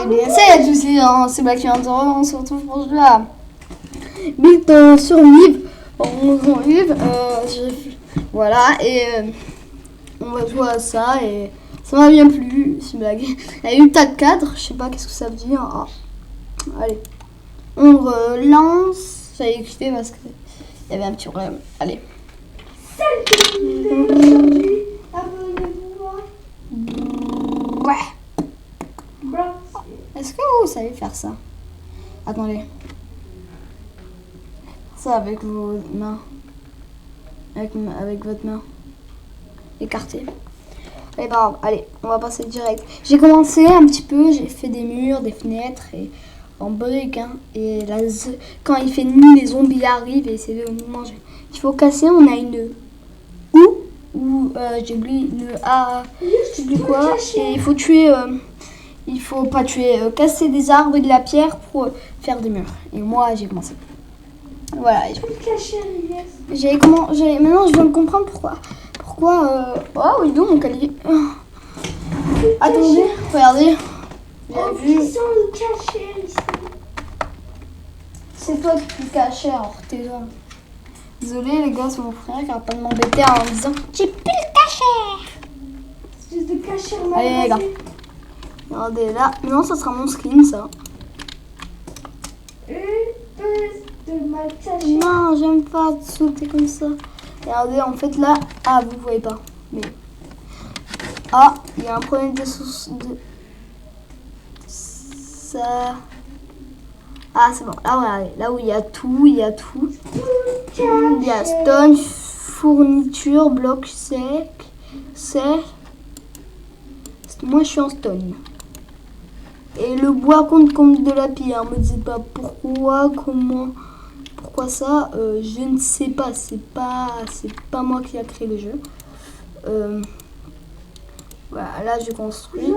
bien, c'est aussi, hein, c'est Black Hunter, on se retrouve pour ce jeu-là. But survive, on survive, voilà, et on va jouer à ça, et ça m'a bien plu, c'est blague. Il y a eu tas de cadres, je sais pas qu'est-ce que ça veut dire. Ah. Allez, on relance, j'avais quitté parce qu'il y avait un petit problème, allez. Ouais. Est-ce que vous savez faire ça? Attendez. Ça avec vos mains. Avec votre main. Écartée. Allez, bah, allez, on va passer direct. J'ai commencé un petit peu, j'ai fait des murs, des fenêtres et en briques. Hein, et là, quand il fait nuit, les zombies arrivent et essaient de nous manger. Il faut casser, on a une j'ai oublié le A, j'ai oublié quoi. Et il faut tuer, il faut pas tuer, casser des arbres et de la pierre pour faire des murs. Et moi, j'ai commencé. Voilà. Maintenant, je viens de comprendre pourquoi. Oh oui donc, elle est... Attendez, regardez. J'ai vu. C'est toi qui te cachais, alors tais-toi. Désolé les gars, c'est mon frère qui arrête pas de m'embêter en me disant j'ai plus le cachet. Allez les gars. Regardez là. Non, ça sera mon skin ça. Non, j'aime pas sauter comme ça. Regardez, en fait là, vous voyez pas. Mais il y a un problème de source de ça. C'est bon. Là, regardez, là où il y a tout, il y a stone, fourniture, bloc sec. Moi, je suis en stone. Et le bois compte comme de la pierre. Me dites pas pourquoi, comment. Pourquoi ça, je ne sais pas. C'est pas moi qui a créé le jeu. Voilà, là je construis.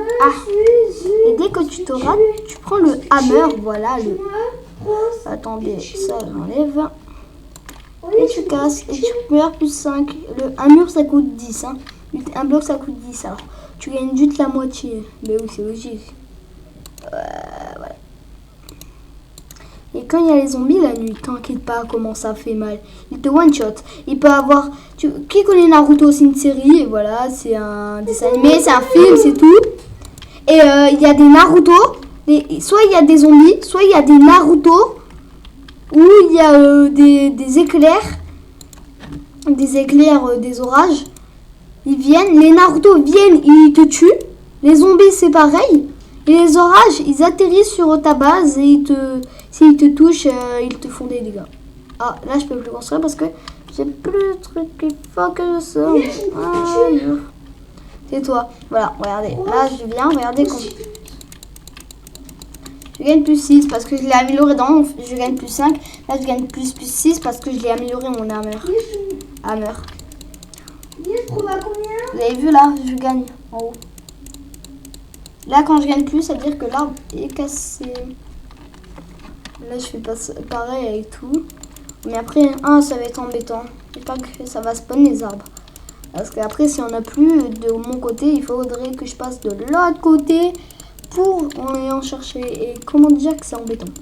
Et dès que tu te rates, tu prends le hammer. Voilà le. Attendez, ça j'enlève. Et tu casses. Et tu meurs plus 5. Un mur ça coûte 10. Hein. Un bloc ça coûte 10. Alors tu gagnes juste la moitié. Mais oui, c'est logique. Voilà. Et quand il y a les zombies la nuit, t'inquiète pas comment ça fait mal. Il te one shot. Il peut avoir. Qui connaît Naruto? C'est une série. Et voilà, c'est un dessin animé, c'est un film, c'est tout. Et il y a des Naruto. Soit il y a des zombies, soit il y a des Naruto. Où il y a des éclairs. Des orages. Ils viennent. Les Naruto viennent, ils te tuent. Les zombies c'est pareil. Et les orages, ils atterrissent sur ta base et s'ils te touchent, ils te font des dégâts. Là, je peux plus construire parce que j'ai plus de trucs qui font que ça. C'est toi. Voilà, regardez. Là, je viens, regardez. Je gagne plus 6 parce que je l'ai amélioré je gagne plus 5. Là, je gagne plus 6 parce que je l'ai amélioré mon hammer. Vous avez vu là, je gagne en haut. Là, quand je gagne plus, ça veut dire que l'arbre est cassé. Là, je fais pareil avec tout. Mais après, ça va être embêtant. J'espère que ça va spawn les arbres. Parce qu'après, si on n'a plus de mon côté, il faudrait que je passe de l'autre côté pour en chercher. Et comment dire que c'est embêtant.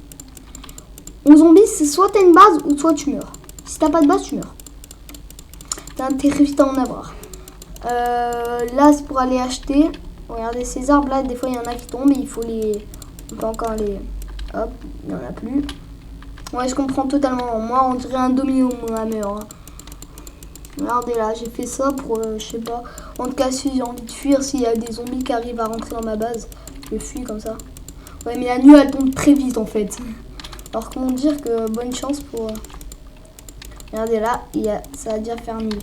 Aux zombies, c'est soit t'as une base ou soit tu meurs. Si t'as pas de base, tu meurs. T'as intérêt vite à en avoir. Là, c'est pour aller acheter. Regardez ces arbres là, des fois il y en a qui tombent et on peut encore les... Hop, il n'y en a plus. Ouais, je comprends totalement. Moi, on dirait un domino, mon hammer. Hein. Regardez là, j'ai fait ça pour, je sais pas. En tout cas, si j'ai envie de fuir, s'il y a des zombies qui arrivent à rentrer dans ma base, je fuis comme ça. Ouais, mais la nuit, elle tombe très vite en fait. Alors, comment dire que bonne chance pour... Regardez là, ça va déjà faire nuit.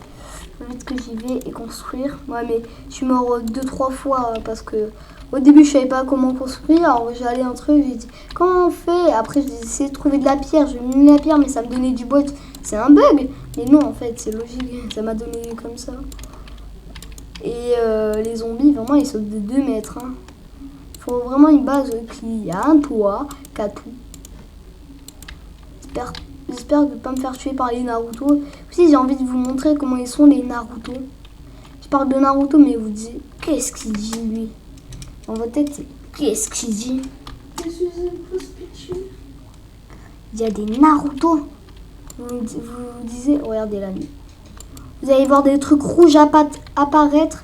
Vite que j'y vais et construire. Ouais, mais je suis mort 2-3 fois parce que au début je savais pas comment construire. Alors j'allais un truc, j'ai dit comment on fait. Après j'ai essayé de trouver de la pierre, j'ai mis de la pierre mais ça me donnait du bois. C'est un bug. Mais non, en fait c'est logique, ça m'a donné comme ça. Et les zombies vraiment ils sautent de 2 mètres. Hein. Faut vraiment une base qui a un toit, qui a tout. J'espère de ne pas me faire tuer par les Naruto. Aussi, j'ai envie de vous montrer comment ils sont les Naruto. Je parle de Naruto, mais vous dites, qu'est-ce qu'il dit lui? Dans votre tête, c'est qu'est-ce qu'il dit? Il y a des Naruto. Vous disiez, regardez la nuit. Vous allez voir des trucs rouges apparaître.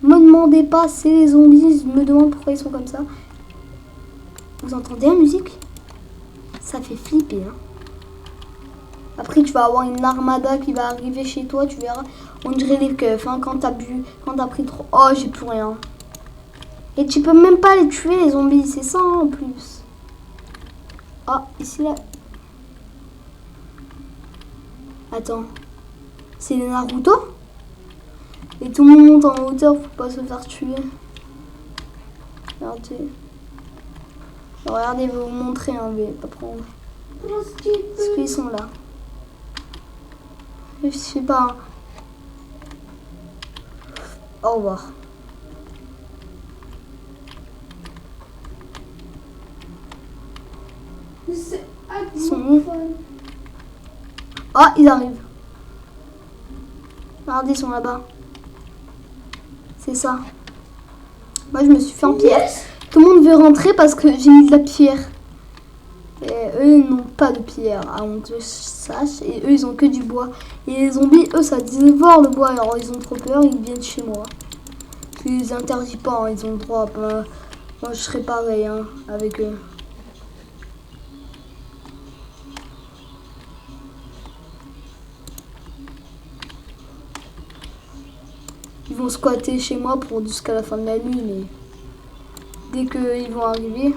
Me demandez pas, c'est les zombies. Je me demande pourquoi ils sont comme ça. Vous entendez la musique? Ça fait flipper. Hein. Après, tu vas avoir une armada qui va arriver chez toi. Tu verras. On dirait les keufs. Hein, quand t'as bu, quand t'as pris trop. Oh, j'ai plus rien. Et tu peux même pas les tuer, les zombies. C'est ça hein, en plus. Ah, ici là. Attends. C'est les Naruto? Et tout le monde monte en hauteur pour pas se faire tuer. Regardez. Regardez, je vais vous montrer, hein, je vais pas prendre. Parce qu'ils sont là. Je sais pas. Au revoir. Ils sont où? Ah, ils arrivent. Regardez, ils sont là-bas. C'est ça. Moi, je me suis fait en pierre. Yes. Tout le monde veut rentrer parce que j'ai mis de la pierre. Et eux, ils n'ont pas de pierre, à on te sache. Et eux, ils ont que du bois. Et les zombies, eux, ça dévore le bois. Alors, ils ont trop peur, ils viennent chez moi. Je les interdis pas, hein, ils ont le droit. Moi, je serais pareil hein, avec eux. Ils vont squatter chez moi pour jusqu'à la fin de la nuit, mais dès qu'ils vont arriver...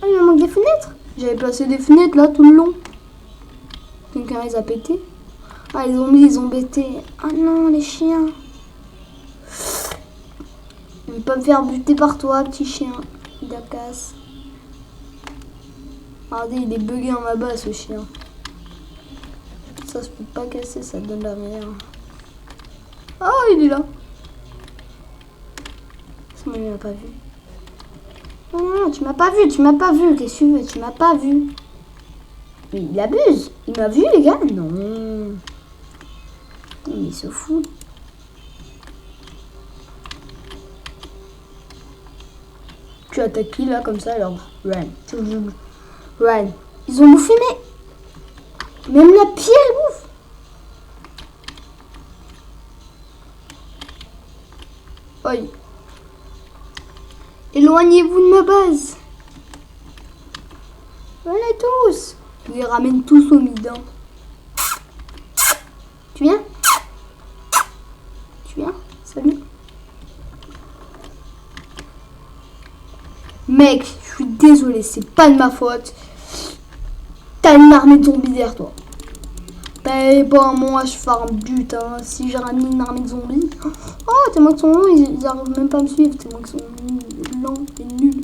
Ah, il me manque des fenêtres. J'avais placé des fenêtres là tout le long. Quelqu'un les a pété. Ah, les zombies, ils ont bêté. Ah non, les chiens. Je vais pas me faire buter par toi, petit chien. Il la casse. Regardez, il est bugué en ma base, ce chien. Ça se peut pas casser, ça donne la merde. Ah, il est là. C'est moi, il m'a pas vu. Non, non, tu m'as pas vu, tu m'as pas vu. Qu'est-ce que tu veux? Tu m'as pas vu. Mais il abuse. Il m'a vu, les gars? Non. Non, mais il se fout. Tu attaques qui là comme ça alors? Run. Run. Ils ont bouffé, mais même la pierre bouffe. Oi. Éloignez-vous de ma base. Venez tous. Je les ramène tous au midin. Tu viens? Tu viens? Salut. Mec, je suis désolé, c'est pas de ma faute. T'as une armée de zombies derrière toi. Ben bon, moi je farm but, hein. Si j'ai ramené une armée de zombies. Oh, tellement qu'ils sont longs, ils arrivent même pas à me suivre. Tellement qu'ils sont lents et nuls.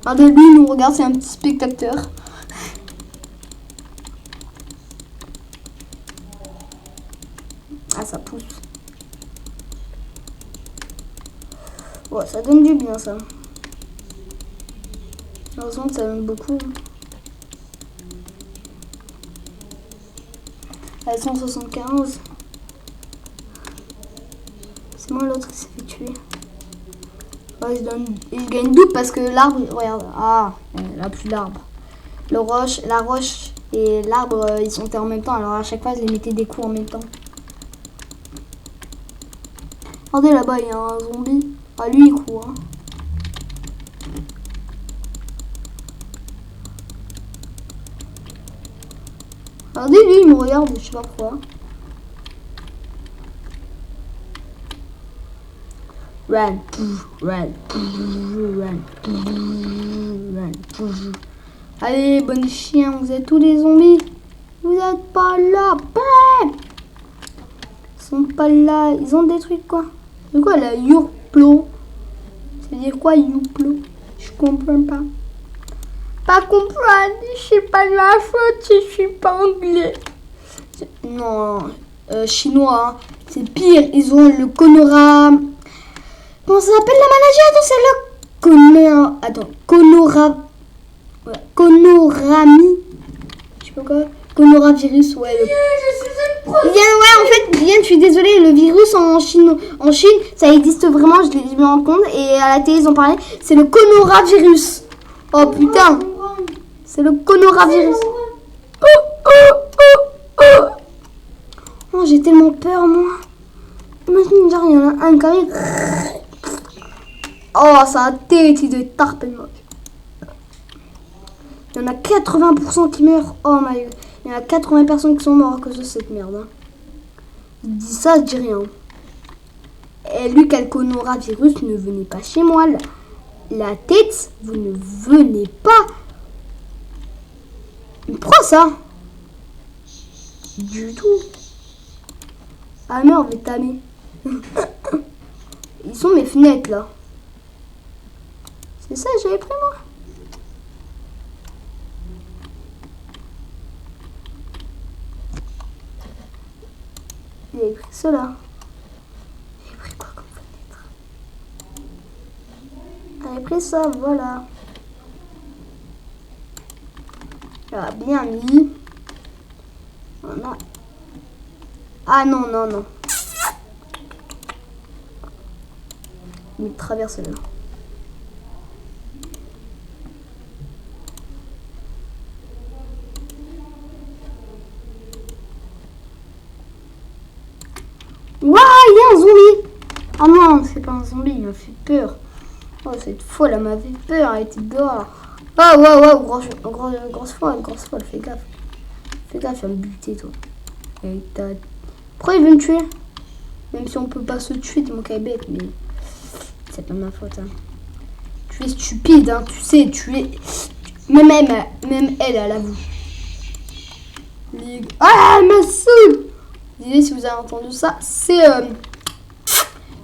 Regardez, lui, il nous regarde, c'est un petit spectateur. Ah, ça pousse. Ouais, ça donne du bien, ça. Heureusement que ça donne beaucoup. À 175. C'est moi l'autre qui s'est fait tuer. Ouais, il gagne double parce que l'arbre, regarde. Ah, là plus l'arbre. La roche et l'arbre, ils sont en même temps. Alors à chaque fois, je les mettais des coups en même temps. Regardez là-bas, il y a un zombie. Ah, lui, il court. Hein. Regardez, lui, il me regarde, je sais pas pourquoi. Run, run, run, run. Allez, bonnes chiens, vous êtes tous des zombies. Vous êtes pas là. Ils sont pas là. Ils ont détruit quoi? C'est quoi la Yourplo? Ça veut dire quoi Yourplo? Je comprends pas. Pas comprendre, c'est pas de ma faute, je suis pas anglais. Non, chinois, hein. C'est pire, ils ont le Konoha. Comment ça s'appelle la maladie? Attends, c'est le Konorami. Je sais pas quoi. Konoravirus, ouais. Ouais, en fait, bien, je suis désolée, le virus en Chine, ça existe vraiment, je l'ai vu en compte, et à la télé, ils ont parlé, c'est le Konoravirus. Oh putain. C'est le coronavirus. Oh, j'ai tellement peur, moi. Imagine, genre, il y en a un qui arrive. Oh, ça a tête de tarpe moche. Il y en a 80% qui meurent. Oh my god. Il y en a 80 personnes qui sont mortes à cause de cette merde. Hein. Je dis ça, je dis rien. Et Luc Alconoravirus, ne venez pas chez moi. La tête, vous ne venez pas. Prends ça. Du tout. Ah merde, mais t'as mis. Ils sont mes fenêtres là. C'est ça que j'avais pris moi. J'avais pris cela. J'avais pris quoi comme fenêtre? J'avais pris ça, voilà. J'avais bien mis. Voilà. Ah non, non, non. Il traverse là. Waouh, il y a un zombie. Ah non, c'est pas un zombie, il m'a fait peur. Oh, cette folle, elle m'a fait peur, elle était dehors. Ah ouais, grosse folle, fais gaffe. Fais gaffe, tu vas me buter, toi. Pourquoi il veut me tuer? Même si on peut pas se tuer, t'es mon cas bête, mais c'est pas ma faute. Hein. Tu es stupide, hein, tu sais, tu es... Même elle avoue. Ah, elle me saoule. Désolé si vous avez entendu ça, c'est...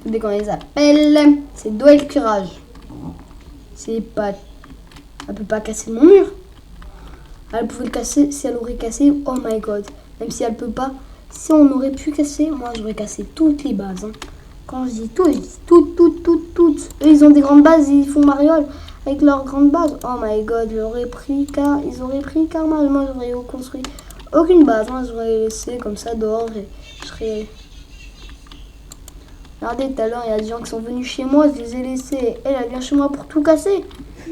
dès qu'on les appelle, c'est Doel Curage. C'est pas... Elle peut pas casser mon mur. Elle pouvait le casser si elle aurait cassé. Oh my god. Même si elle peut pas. Si on aurait pu casser, moi j'aurais cassé toutes les bases. Hein. Quand je dis tout, je dis toutes. Eux ils ont des grandes bases, ils font mariole avec leurs grandes bases. Oh my god, ils auraient pris karma. Moi j'aurais construit aucune base. Moi j'aurais laissé comme ça dehors et je serais... Regardez, tout à l'heure il y a des gens qui sont venus chez moi, je les ai laissés. Elle vient chez moi pour tout casser.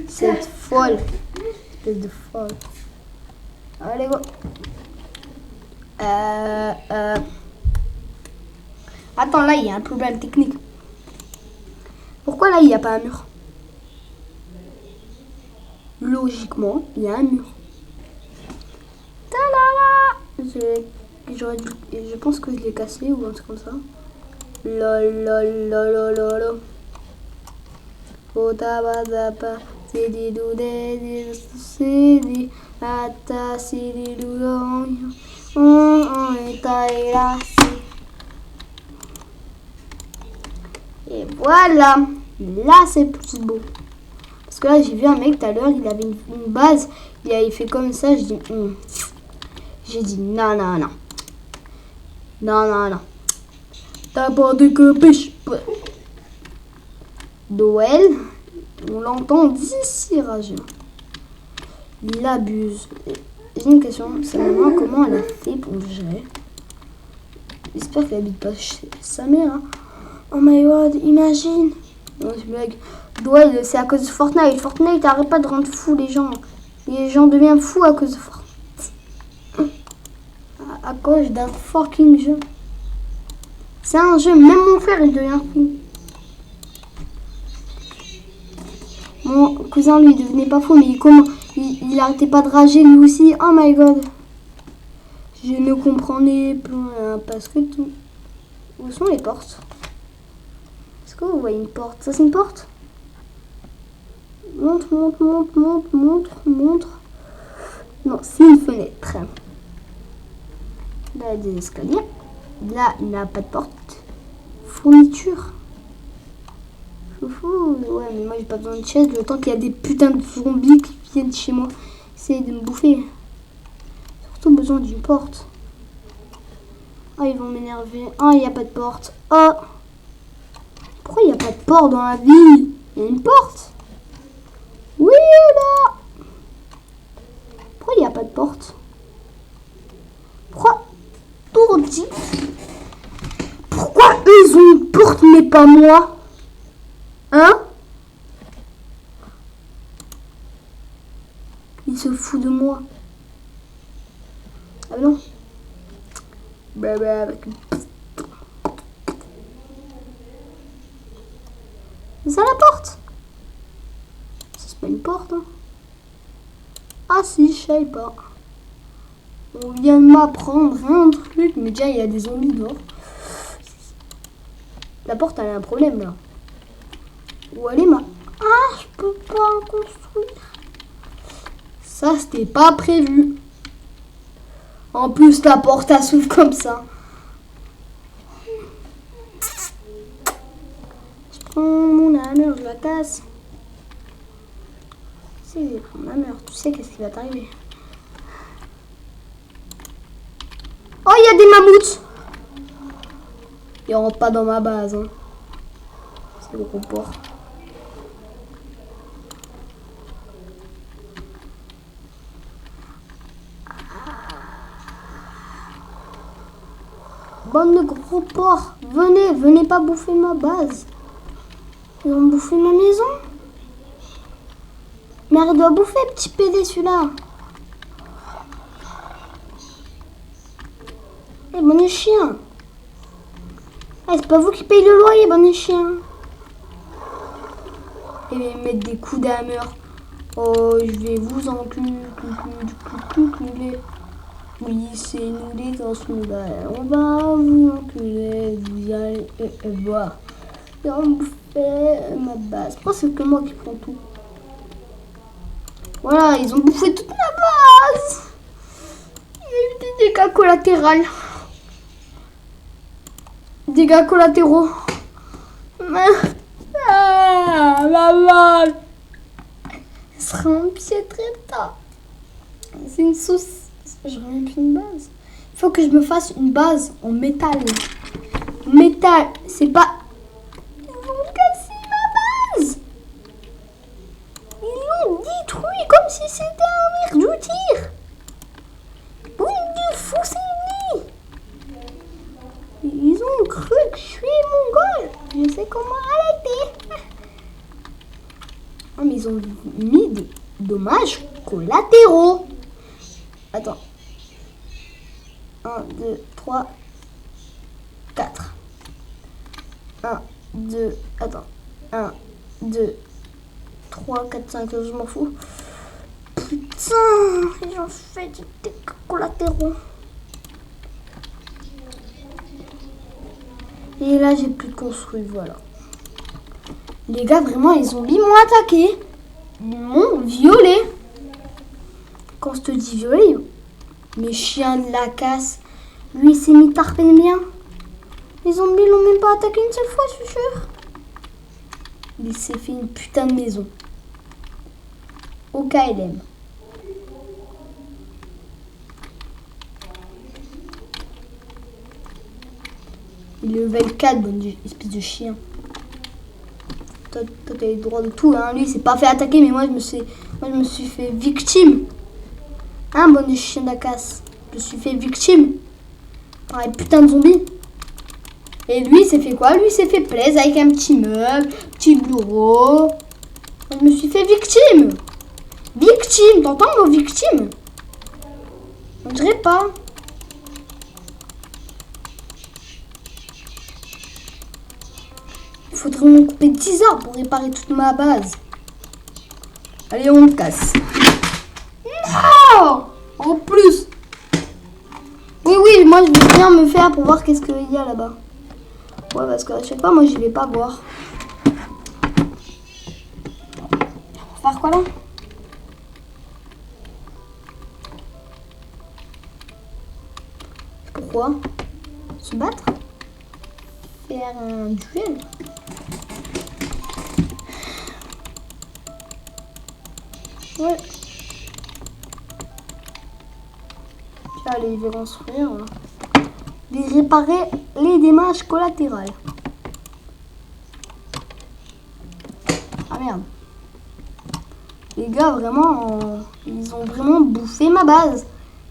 Cette folle. Espèce de folle. Allez, go. Attends, là, il y a un problème technique. Pourquoi là, il n'y a pas un mur? Logiquement, il y a un mur. Je pense que je l'ai cassé ou un truc comme ça. Lol. Et voilà, là c'est plus beau. Parce que là j'ai vu un mec tout à l'heure, il avait une base, il avait fait comme ça, j'ai dit non. T'as pas de que pêche. Doel, on l'entend d'ici rageux. Il abuse. J'ai une question, c'est maman comment elle a fait pour le gérer. J'espère qu'elle habite pas chez sa mère. Hein. Oh my god, imagine. Non, c'est blague. Doel, c'est à cause de Fortnite. Fortnite arrête pas de rendre fou les gens. Les gens deviennent fous à cause de Fortnite. À cause d'un fucking jeu. C'est un jeu, même mon frère il devient fou. Mon cousin lui devenait pas fou, mais il arrêtait pas de rager lui aussi. Oh my god. Je ne comprenais pas parce que tout. Où sont les portes? Est-ce que vous voyez une porte? Ça c'est une porte? Montre. Non, c'est une fenêtre. Là, il y a des escaliers. Là, il n'y a pas de porte. Fourniture. Foufou. Ouais, mais moi, j'ai pas besoin de chaise. Le temps qu'il y a des putains de zombies qui viennent chez moi. Essayer de me bouffer. Surtout besoin d'une porte. Ah, ils vont m'énerver. Ah, il n'y a pas de porte. Ah. Pourquoi il n'y a pas de porte dans la vie? Il y a une porte. Oui, là. Pourquoi il n'y a pas de porte? Pourquoi Tourdi? Pourquoi eux ils ont une porte mais pas moi? Hein? Il se fout de moi. Ah non. Avec une... C'est ça la porte? Ça c'est pas une porte, hein. Ah si, je savais pas. On vient de m'apprendre un truc, mais déjà il y a des zombies dehors. La porte elle a un problème là. Où elle est ma... Ah, je peux pas construire. Ça c'était pas prévu. En plus la porte elle s'ouvre comme ça. Je prends mon hammer, je la casse. Si je prends mon hammer, tu sais qu'est-ce qui va t'arriver. Oh, il y a des mammouths. Ils rentrent pas dans ma base. Hein. C'est le gros porc. Bande de gros porcs. Venez, venez pas bouffer ma base. Ils ont bouffé ma maison. Mais arrête de bouffer, petit PD, celui-là. Eh, bon chien. Eh, c'est pas vous qui payez le loyer, bon chien. Et ils mettent des coups d'hammer. Oh, je vais vous enculer. Oui, c'est nous les ensembles. On va vous enculer. Vous allez voir. Ils ont bouffé ma base. Pourquoi c'est que moi qui prends tout? Voilà, ils ont bouffé toute ma base. Il y a eu des dégâts collatéraux. Dégâts collatéraux. Ah, maman. Elle sera en pied très tard. C'est une sauce. J'aurais même plus une base. Il faut que je me fasse une base en métal. Métal, c'est pas... Ils ont cassé ma base. Ils l'ont détruit comme si c'était un verre de tir. Bande de fous, c'est lui. Ils ont cru que je suis mongol. Je sais comment arrêter. Oh, mais ils ont mis des dommages collatéraux. Attends. 1, 2, 3, 4. 1, 2, attends. 1, 2, 3, 4, 5, je m'en fous. Putain, ils ont fait des dégâts collatéraux. Et là, j'ai plus de construit, voilà. Les gars, vraiment, les zombies m'ont attaqué. Ils m'ont violé. Quand je te dis violé, les chiens de la casse, lui, il s'est mis tarpé bien. Les zombies l'ont même pas attaqué une seule fois, je suis sûr. Il s'est fait une putain de maison. Au KLM. Il est level 4, bonne espèce de chien. Toi, t'as eu le droit de tout, hein. Lui, il s'est pas fait attaquer, mais moi, je me suis fait victime. Hein, bonne chien de la casse. Je me suis fait victime. Par les putains de zombies. Et lui, il s'est fait quoi? Lui, il s'est fait plaisir avec un petit meuble, petit bureau. Je me suis fait victime. Victime, t'entends le mot victime? On dirait pas. Il faudrait me couper 10 arbres pour réparer toute ma base. Allez, on casse. Non! En plus. Oui, moi je vais bien me faire pour voir qu'est-ce qu'il y a là-bas. Ouais, parce que à chaque fois, moi j'y vais pas voir. Pour faire quoi là? Pourquoi? Se battre? Faire un duel? Ouais. Allez, il va construire. Il va réparer les dommages collatéraux. Ah merde. Les gars, vraiment, ils ont vraiment bouffé ma base.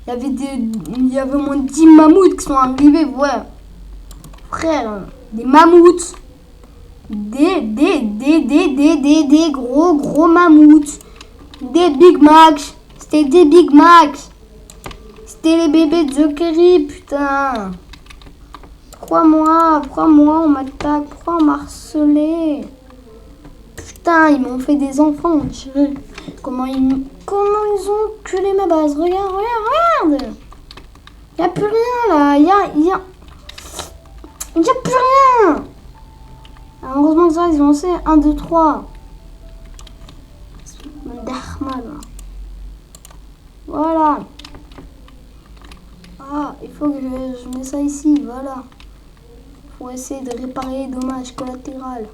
Il y avait au moins 10 mammouths qui sont arrivés, ouais. Frère, des mammouths. Des gros mammouths. Des Big Macs. C'était des Big Mac. C'était les bébés de The Kerry, putain. Pourquoi moi on m'attaque? Pourquoi on m'a harcelé? Putain, ils m'ont fait des enfants, on dirait. Comment ils ont culé ma base? Regarde. Y a plus rien là. Y a plus rien. Alors, heureusement que ça, ils ont lancé 1, 2, 3. Voilà. Ah, il faut que je mette ça ici, voilà. Pour essayer de réparer les dommages collatéraux.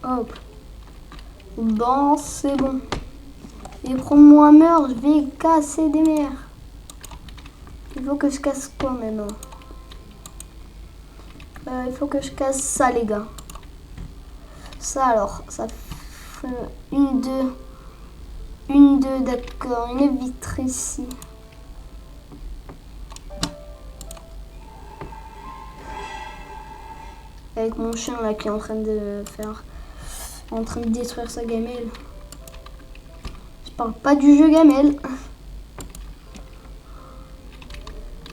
Hop. Bon, c'est bon. Et prendre mon hammer, je vais casser des mers. Il faut que je casse quoi maintenant? Il faut que je casse ça, les gars. Ça alors, ça fait une, deux, d'accord. Une vitre ici. Avec mon chien là qui est en train de détruire sa gamelle. Je parle pas du jeu gamelle.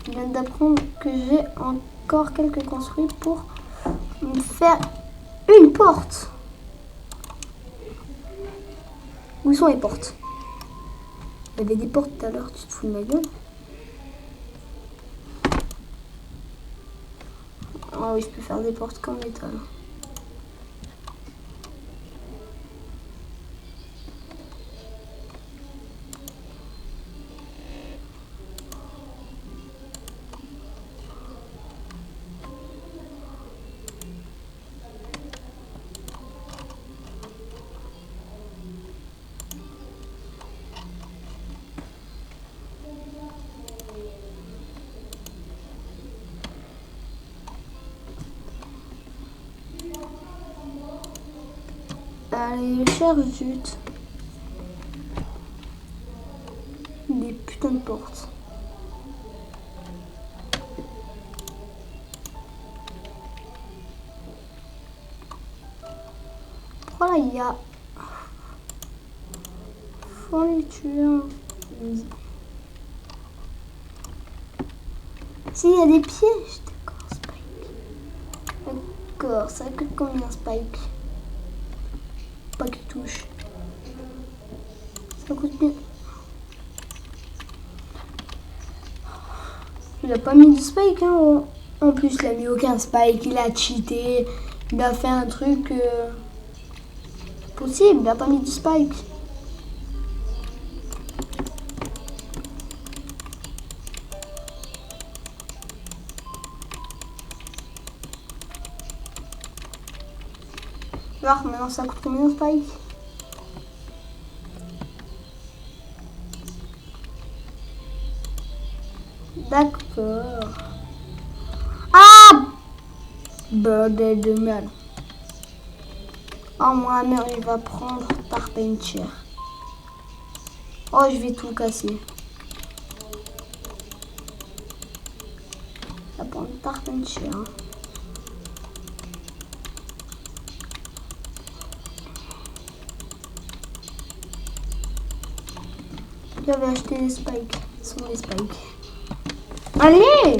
Je viens d'apprendre que j'ai encore quelques construits pour me faire une porte. Où sont les portes? Il y avait des portes tout à l'heure, tu te fous de ma gueule? Oh oui, je peux faire des portes qu'en métal. Allez, cherche zut. Des putains de portes. Voilà, il y a... Faut les tuer. Si, il y a des pièges. D'accord, Spike. D'accord, ça coûte combien, Spike? Pas qu'il touche. Ça coûte bien. Il a pas mis de spike, hein. En plus, il a mis aucun spike. Il a cheaté. Il a fait un truc possible. Il a pas mis de spike. Alors, maintenant, ça coûte combien de spike? D'accord. Ah! Bordel de merde. Oh, mon hammer, il va prendre Tarpentier. Oh, je vais tout casser. Il va prendre Tarpentier. Hein. J'avais acheté des spikes. Ce sont les spikes. Allez!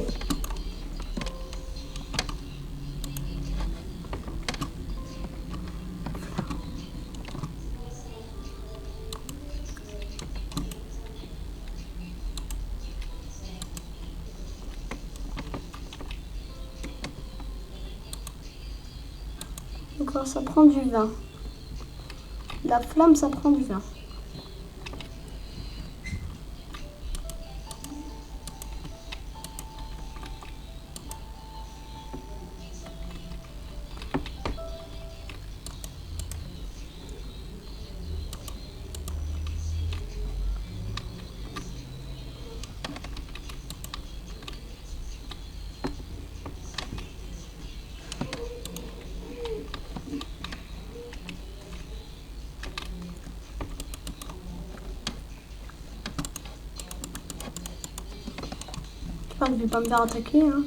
D'accord, ça prend du vin. La flamme, ça prend du vin. J'espère que je vais pas me faire attaquer. Hein.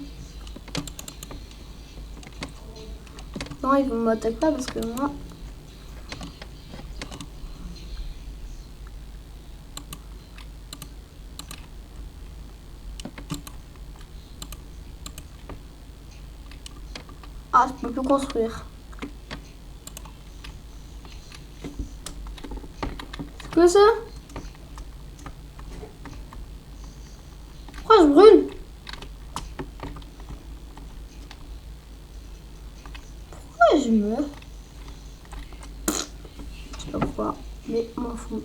Non, ils vont m'attaquer pas parce que moi... Ah, je peux plus construire. C'est quoi ça? Pourquoi je brûle? Pourquoi je meurs? Je sais pas pourquoi, mais m'en fous.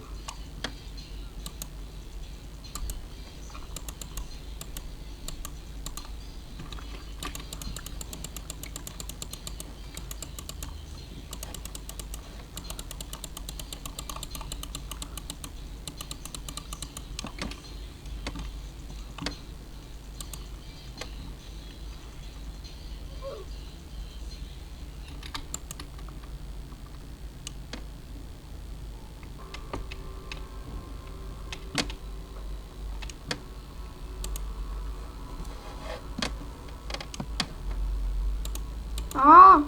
Ah!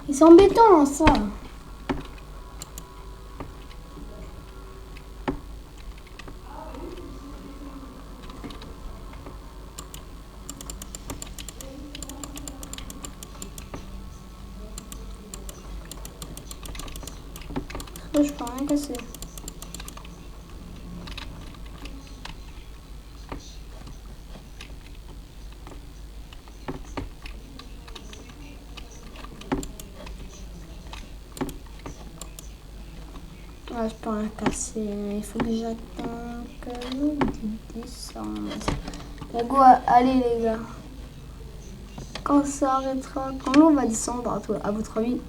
C'est embêtant ça. Je peux rien casser. Ah, je peux rien casser. Il faut que j'attende que nous descendons. Go, allez les gars. Quand ça arrêtera, quand on va descendre à votre avis?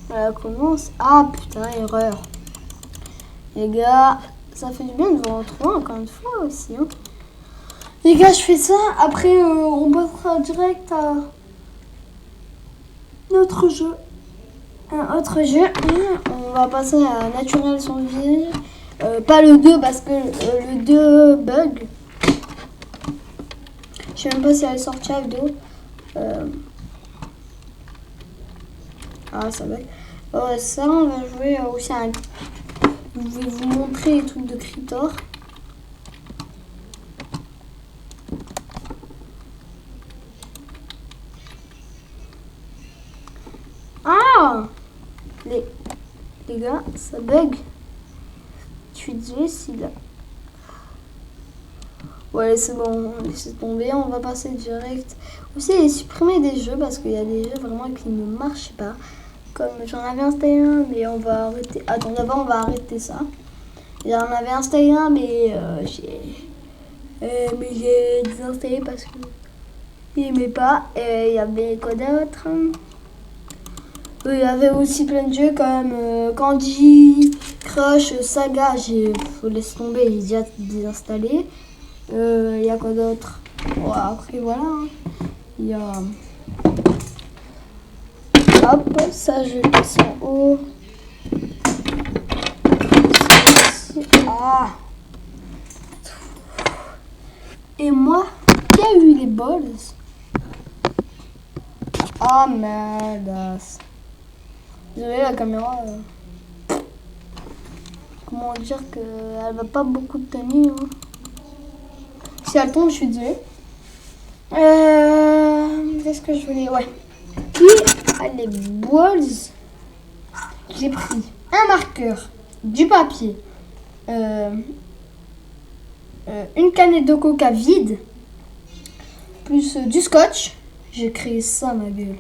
Voilà, commence. Ah putain, erreur. Les gars, ça fait du bien de vous retrouver encore une fois aussi. Hein. Les gars, je fais ça. Après, on passera direct à notre jeu. Un autre jeu. On va passer à Naturel sans vie. Pas le 2 parce que le 2 bug. Je sais même pas si elle est sortie à la vidéo. Ah, ça bug. Ça, on va jouer aussi à un... Je vais vous montrer les trucs de Critor. Ah! Les gars, ça bug. Je suis désolée si là. Ouais, c'est bon, laissez tomber, on va passer direct. Aussi, supprimer des jeux parce qu'il y a des jeux vraiment qui ne marchent pas. Comme j'en avais installé un, mais on va arrêter. Attends, d'abord, on va arrêter ça. J'en avais installé un, mais j'ai désinstallé parce que il n'aimait pas. Et il y avait quoi d'autre? Il y avait aussi plein de jeux comme Candy Crush, Saga. J'ai laissé tomber, j'ai déjà désinstallé. Il y a quoi d'autre? Bon, après voilà. Hein. Il y a. Hop, ça je vais passer en haut. Ah. Et moi, qui a eu les balls? Ah merde. Désolé la caméra. Comment dire qu'elle va pas beaucoup tenir. Hein. Si elle tombe, je suis désolée. Qu'est-ce que je voulais? Ouais. Qui Allez, balls. J'ai pris un marqueur, du papier, une canette de coca vide, plus du scotch. J'ai créé ça, ma gueule.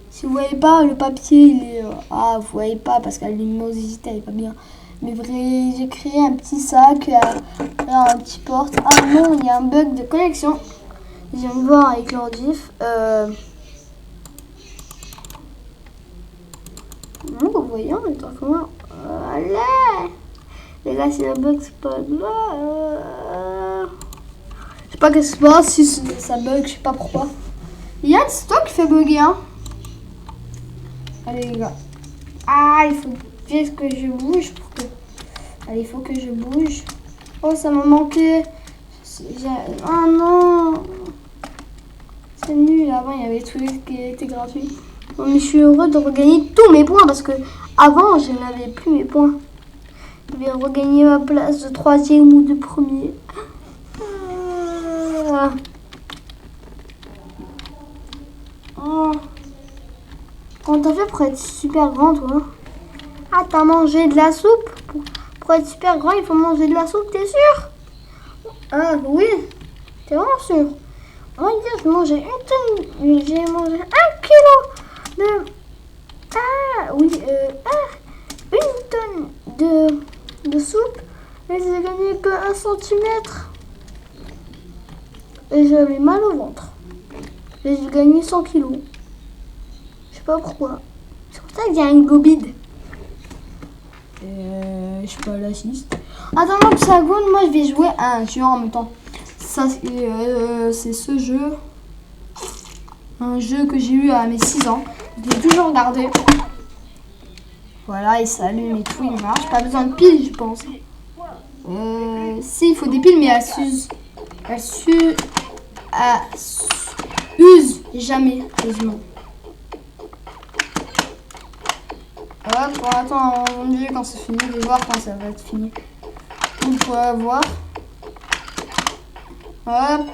Si vous voyez pas, le papier, il est... vous voyez pas parce que la luminosité, elle est pas bien. Mais vrai, j'ai créé un petit sac, un petit porte. Ah non, il y a un bug de connexion. Je viens de voir avec l'ordif. Vous voyez en même temps que moi. Allez les gars, si le bug, c'est pas là. Je sais pas qu'est-ce qui se passe, si ça bug, je sais pas pourquoi. Yann, c'est toi qui fais bugger, hein. Allez les gars. Ah, il faut que je bouge pour que... Allez, il faut que je bouge. Oh, ça m'a manqué. Oh non. C'est nul. Avant, il y avait tout qui était gratuit. Bon, mais je suis heureux de regagner tous mes points parce que avant, je n'avais plus mes points. Je vais regagner ma place de 3e ou de 1er. Oh. Comment t'as fait pour être super grand, toi? Ah, t'as mangé de la soupe? Pour être super grand, il faut manger de la soupe, t'es sûr? Ah, oui. T'es vraiment sûr? On va dire, j'ai mangé une tonne. J'ai mangé 1 kilo de... Ah, oui. Une tonne de soupe. Mais j'ai gagné que 1 centimètre. Et j'avais mal au ventre. Et j'ai gagné 100 kilos. Je sais pas pourquoi. C'est pour ça qu'il y a une gobide. Je suis pas l'assiste. Attends, que ça goûte, moi je vais jouer à un jeu en même temps. Ça, c'est ce jeu. Un jeu que j'ai eu à mes 6 ans. Je l'ai toujours gardé. Voilà, il s'allume et tout, il marche. Pas besoin de piles, je pense. Si, il faut des piles, mais elles usent jamais, heureusement. Hop, on attend un jeu quand c'est fini. Je vais voir quand ça va être fini. On va voir. Hop.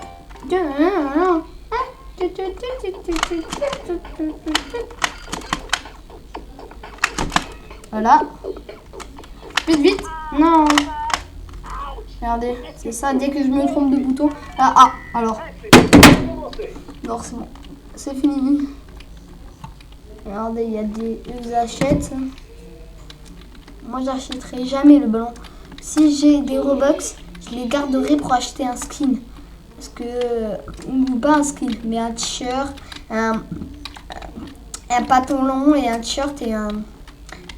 Voilà. Vite, vite. Non. Regardez, c'est ça. Dès que je me trompe de bouton. Alors. Non, c'est bon. C'est fini. Regardez, il y a des... Ils achètent. Moi, j'achèterai jamais le ballon. Si j'ai des Robux, je les garderai pour acheter un skin. Parce que... Ou pas un skin, mais un t-shirt, un pantalon et un t-shirt et un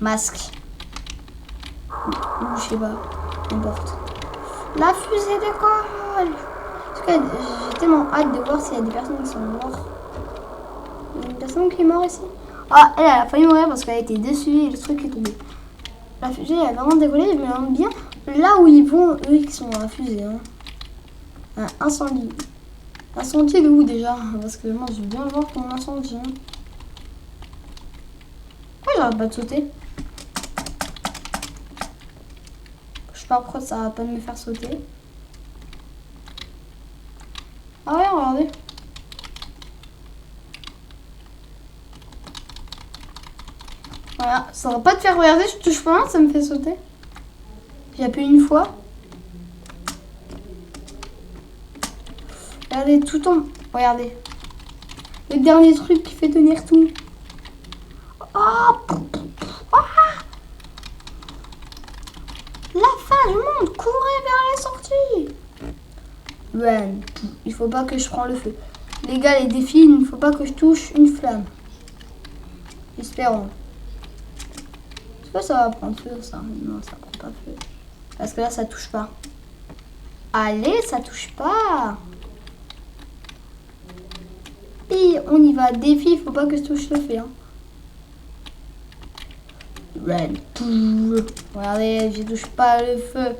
masque. Ou je sais pas. N'importe. La fusée décolle. En tout cas, j'ai tellement hâte de voir s'il y a des personnes qui sont mortes. Il y a une personne qui est morte ici. Ah, elle a failli mourir parce qu'elle a été déçue et le truc est tombé. La fusée a vraiment décollé, je me demande bien là où ils vont, eux qui sont dans la fusée. Hein. Un incendie. Incendie de où déjà? Parce que moi je veux bien voir ton incendie. Hein. Pourquoi j'arrête pas de sauter? Je sais pas pourquoi ça va pas me faire sauter. Ah ouais, regardez. Voilà, ça va pas te faire regarder, je touche pas, ça me fait sauter. J'ai appuyé une fois. Regardez, tout tombe. Regardez. Le dernier truc qui fait tenir tout. La fin du monde, courez vers la sortie. Run. Il faut pas que je prenne le feu. Les gars, les défis, il ne faut pas que je touche une flamme. Espérons. Est-ce que ça va prendre feu, ça? Non, ça prend pas feu. Parce que là, ça touche pas. Allez, ça touche pas. Et on y va. Défi, il faut pas que je touche le feu. Hein. Run. Regardez, je touche pas le feu.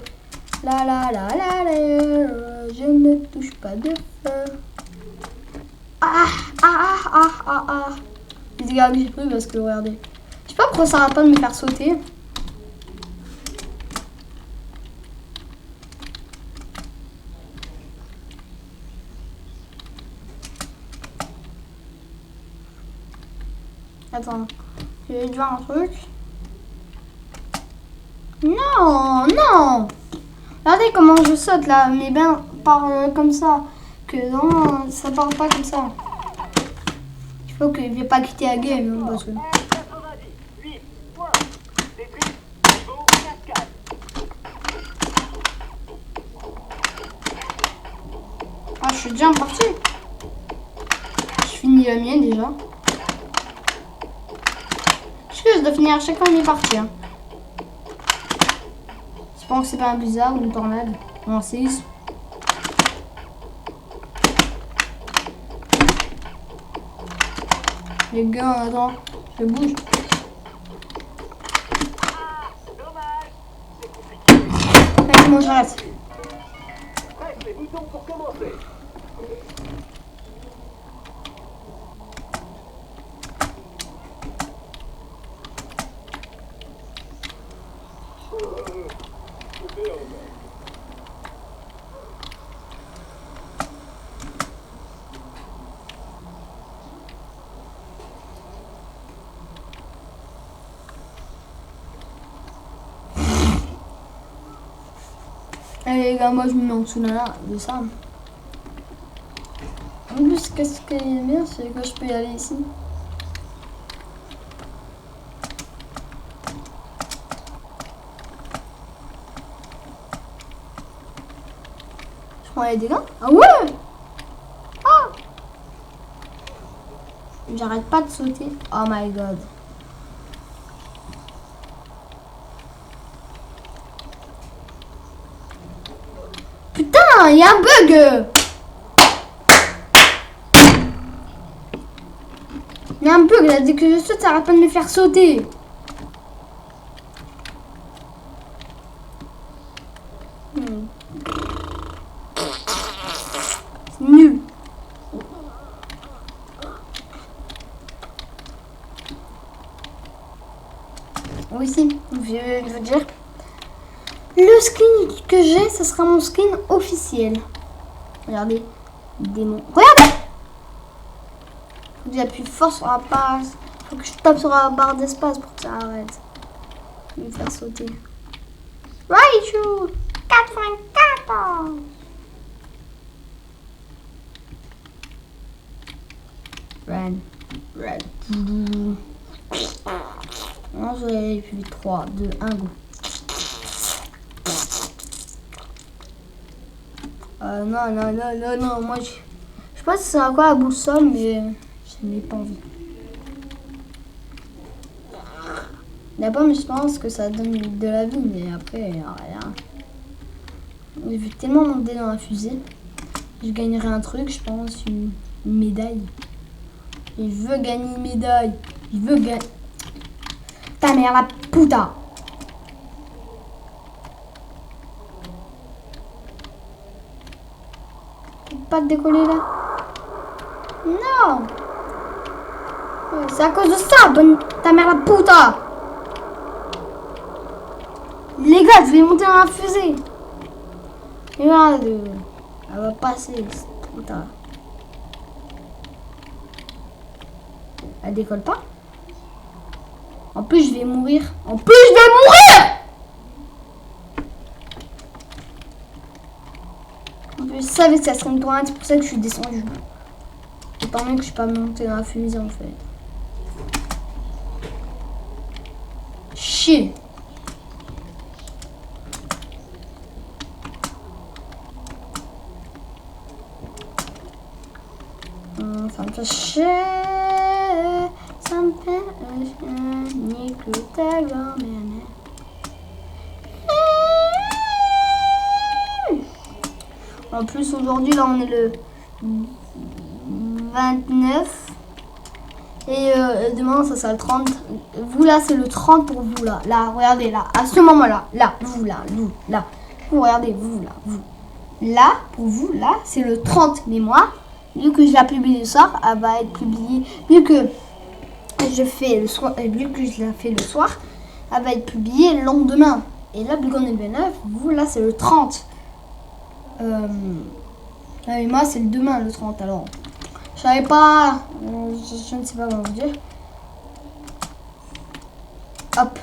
La la la la la. Je ne touche pas de feu. Les gars, j'ai pris parce que regardez. Je sais pas pourquoi ça arrête pas de me faire sauter. Attends, je vais te voir un truc. Non, non. Regardez comment je saute là, mais bien par comme ça. Que non, ça part pas comme ça. Il faut que je vais pas quitter la game parce que. Ah, je suis déjà parti. Je finis la mienne déjà. Je dois finir à chaque fois on est parti. Hein. Je pense que c'est pas un blizzard ou une tornade ou un séisme. Les gars, attends, je bouge. Vas-y, moi j'arrête. Les boutons pour commencer. Allez les gars, moi je me mets en dessous de ça. En plus, qu'est-ce qui est bien, c'est que je peux y aller ici. Je prends les dégâts. Ah ouais! Ah! J'arrête pas de sauter. Oh my god. Putain, il y a un bug! Il y a un bug là, dès que je saute, ça arrête pas de me faire sauter. C'est nul. Oui, si, je veux dire. Le skin que j'ai, ce sera mon skin officiel. Regardez, démon. Regarde! Faut que j'appuie fort sur la barre. Faut que je tape sur la barre d'espace pour que ça arrête. Je vais me faire sauter. Raichu 94. Red. Non, je vais aller plus vite. 3, 2, 1, go. Non, moi je sais pas si c'est à quoi la boussole, mais je n'ai pas envie. D'abord, mais je pense que ça donne de la vie, mais après, rien. J'ai vu tellement monter dans la fusée. Je gagnerai un truc, je pense, une médaille. Et je veux gagner une médaille. Je veux gagner. Ta mère, la puta! Pas de décoller là. Non. C'est à cause de ça, bonne ta mère la puta. Les gars, je vais monter dans la fusée. Regarde, elle va passer, cette puta. Elle décolle pas. En plus, je vais mourir. Je savais que ça serait une tornade, c'est pour ça que je suis descendu. Et tant mieux que je suis pas monté dans la fusée en fait. Chier. Ça me fait chier. Ça me fait chier. Ni que ta grand-mère. En plus, aujourd'hui, là, on est le 29. Et demain, ça sera le 30. Vous, là, c'est le 30 pour vous, là. Là, regardez, là. À ce moment-là. Là, vous, là. Vous, là. Vous, regardez, vous, là. Vous. Là, pour vous, là, c'est le 30. Mais moi, vu que je la publie le soir, elle va être publiée. Vu que je fais le soir, vu que je la fais le soir, elle va être publiée le lendemain. Et là, vu qu'on est le 29, vous, là, c'est le 30. Mais moi c'est le demain le 30 alors je savais pas, je ne sais pas comment vous dire. Hop.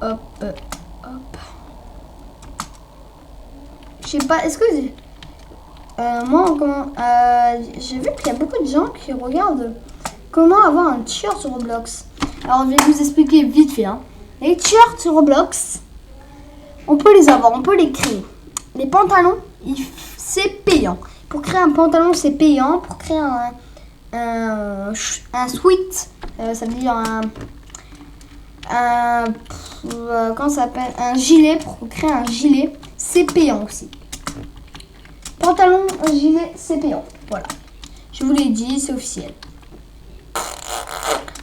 Hop. Hop. Je sais pas, est-ce que... moi, comment... j'ai vu qu'il y a beaucoup de gens qui regardent comment avoir un t-shirt sur Roblox. Alors, je vais vous expliquer vite fait. Hein. Les t-shirts sur Roblox, on peut les avoir, on peut les créer. Les pantalons, c'est payant. Pour créer un pantalon, c'est payant. Pour créer un sweat, ça veut dire comment ça s'appelle, un gilet. Pour créer un gilet, c'est payant aussi. Pantalon, un gilet, c'est payant. Voilà. Je vous l'ai dit, c'est officiel.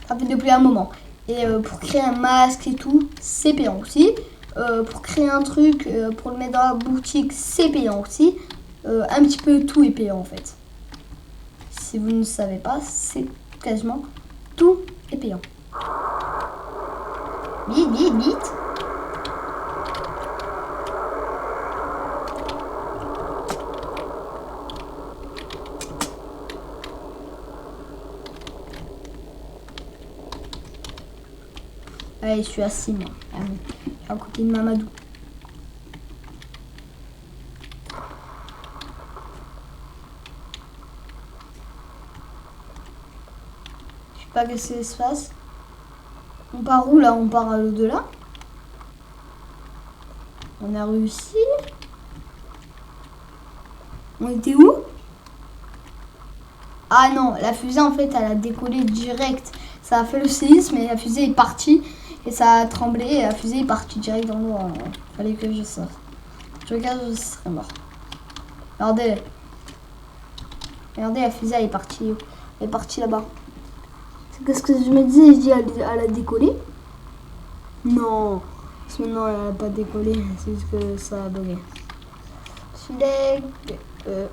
Ça fait depuis un moment. Et pour créer un masque et tout, c'est payant aussi. Pour créer un truc, pour le mettre dans la boutique, c'est payant aussi. Un petit peu tout est payant en fait. Si vous ne savez pas, c'est quasiment tout est payant. Vite, vite, vite. Allez, je suis assis moi. À côté de Mamadou. Je sais pas qu'est-ce qui se passe. On part où là? On part à l'au-delà. On a réussi. On était où? Ah non, la fusée en fait elle a décollé direct. Ça a fait le séisme et la fusée est partie. Et ça a tremblé et la fusée est partie direct dans l'eau. Fallait que je sorte. Je regarde, je serais mort. Regardez. Regardez, la fusée elle est partie. Elle est partie là-bas. C'est ce que je me disais, je dis elle a décollé. Non. Parce que non, elle n'a pas décollé. C'est juste que ça a bugué.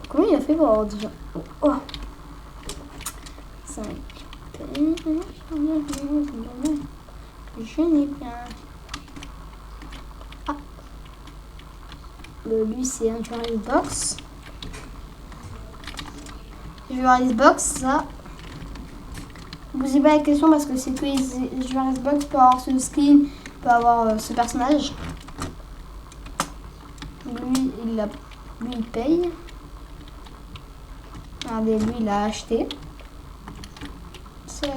Comment il a fait pour avoir déjà... Oh. 5. Je n'ai pas. Ah. Lui, c'est un Jurassic Box. Jurassic Box, ça. Vous posez pas la question parce que c'est tous les Jurassic Box peut avoir ce skin, peut avoir ce personnage. Lui, il paye. Regardez, lui, il a acheté. Ça,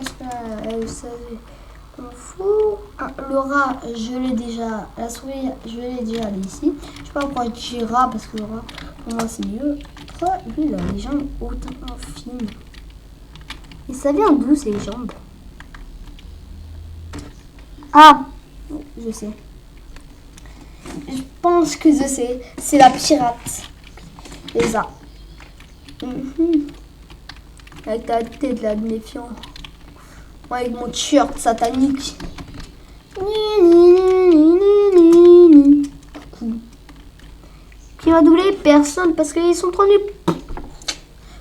on fout. Le rat, je l'ai déjà. La souris, je l'ai déjà allé ici. Je sais pas pourquoi je dis rat parce que le rat, pour moi, c'est mieux. Pourquoi lui, il a les jambes autant fines? Et ça vient d'où ces jambes? Ah, je sais. Je pense que je sais. C'est la pirate. Et ça. Avec ta tête là de méfiant. Moi avec mon t-shirt satanique. Qui va doubler personne parce qu'ils sont trop nuls.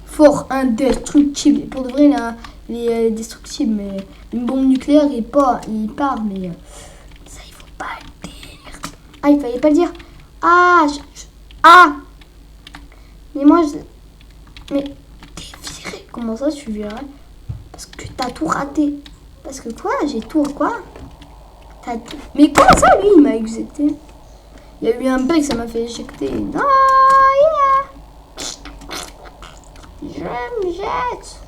Fort indestructible. Pour de vrai, là, il est destructible. Mais une bombe nucléaire, il part, mais ça, il faut pas le dire. Ah, il fallait pas le dire. Ah, ah. Mais moi, mais t'es viré. Comment ça, je suis viré? Parce que t'as tout raté. Parce que quoi? J'ai tout quoi? T'as tout. Mais comment ça, lui, il m'a éjecté? Il y a eu un bug, ça m'a fait éjecter. Non, yeah. Je me jette.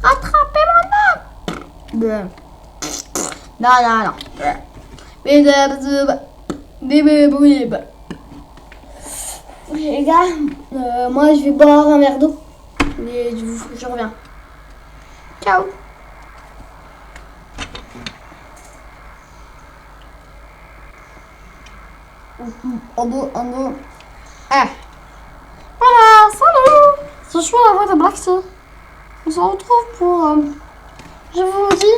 Rattrapez-moi. Non. Les gars, moi je vais boire un verre d'eau. Et je reviens. Ciao. En dos. Ah. Voilà, salut. C'est chaud la voix de Blacksy. On se retrouve pour... je vous dis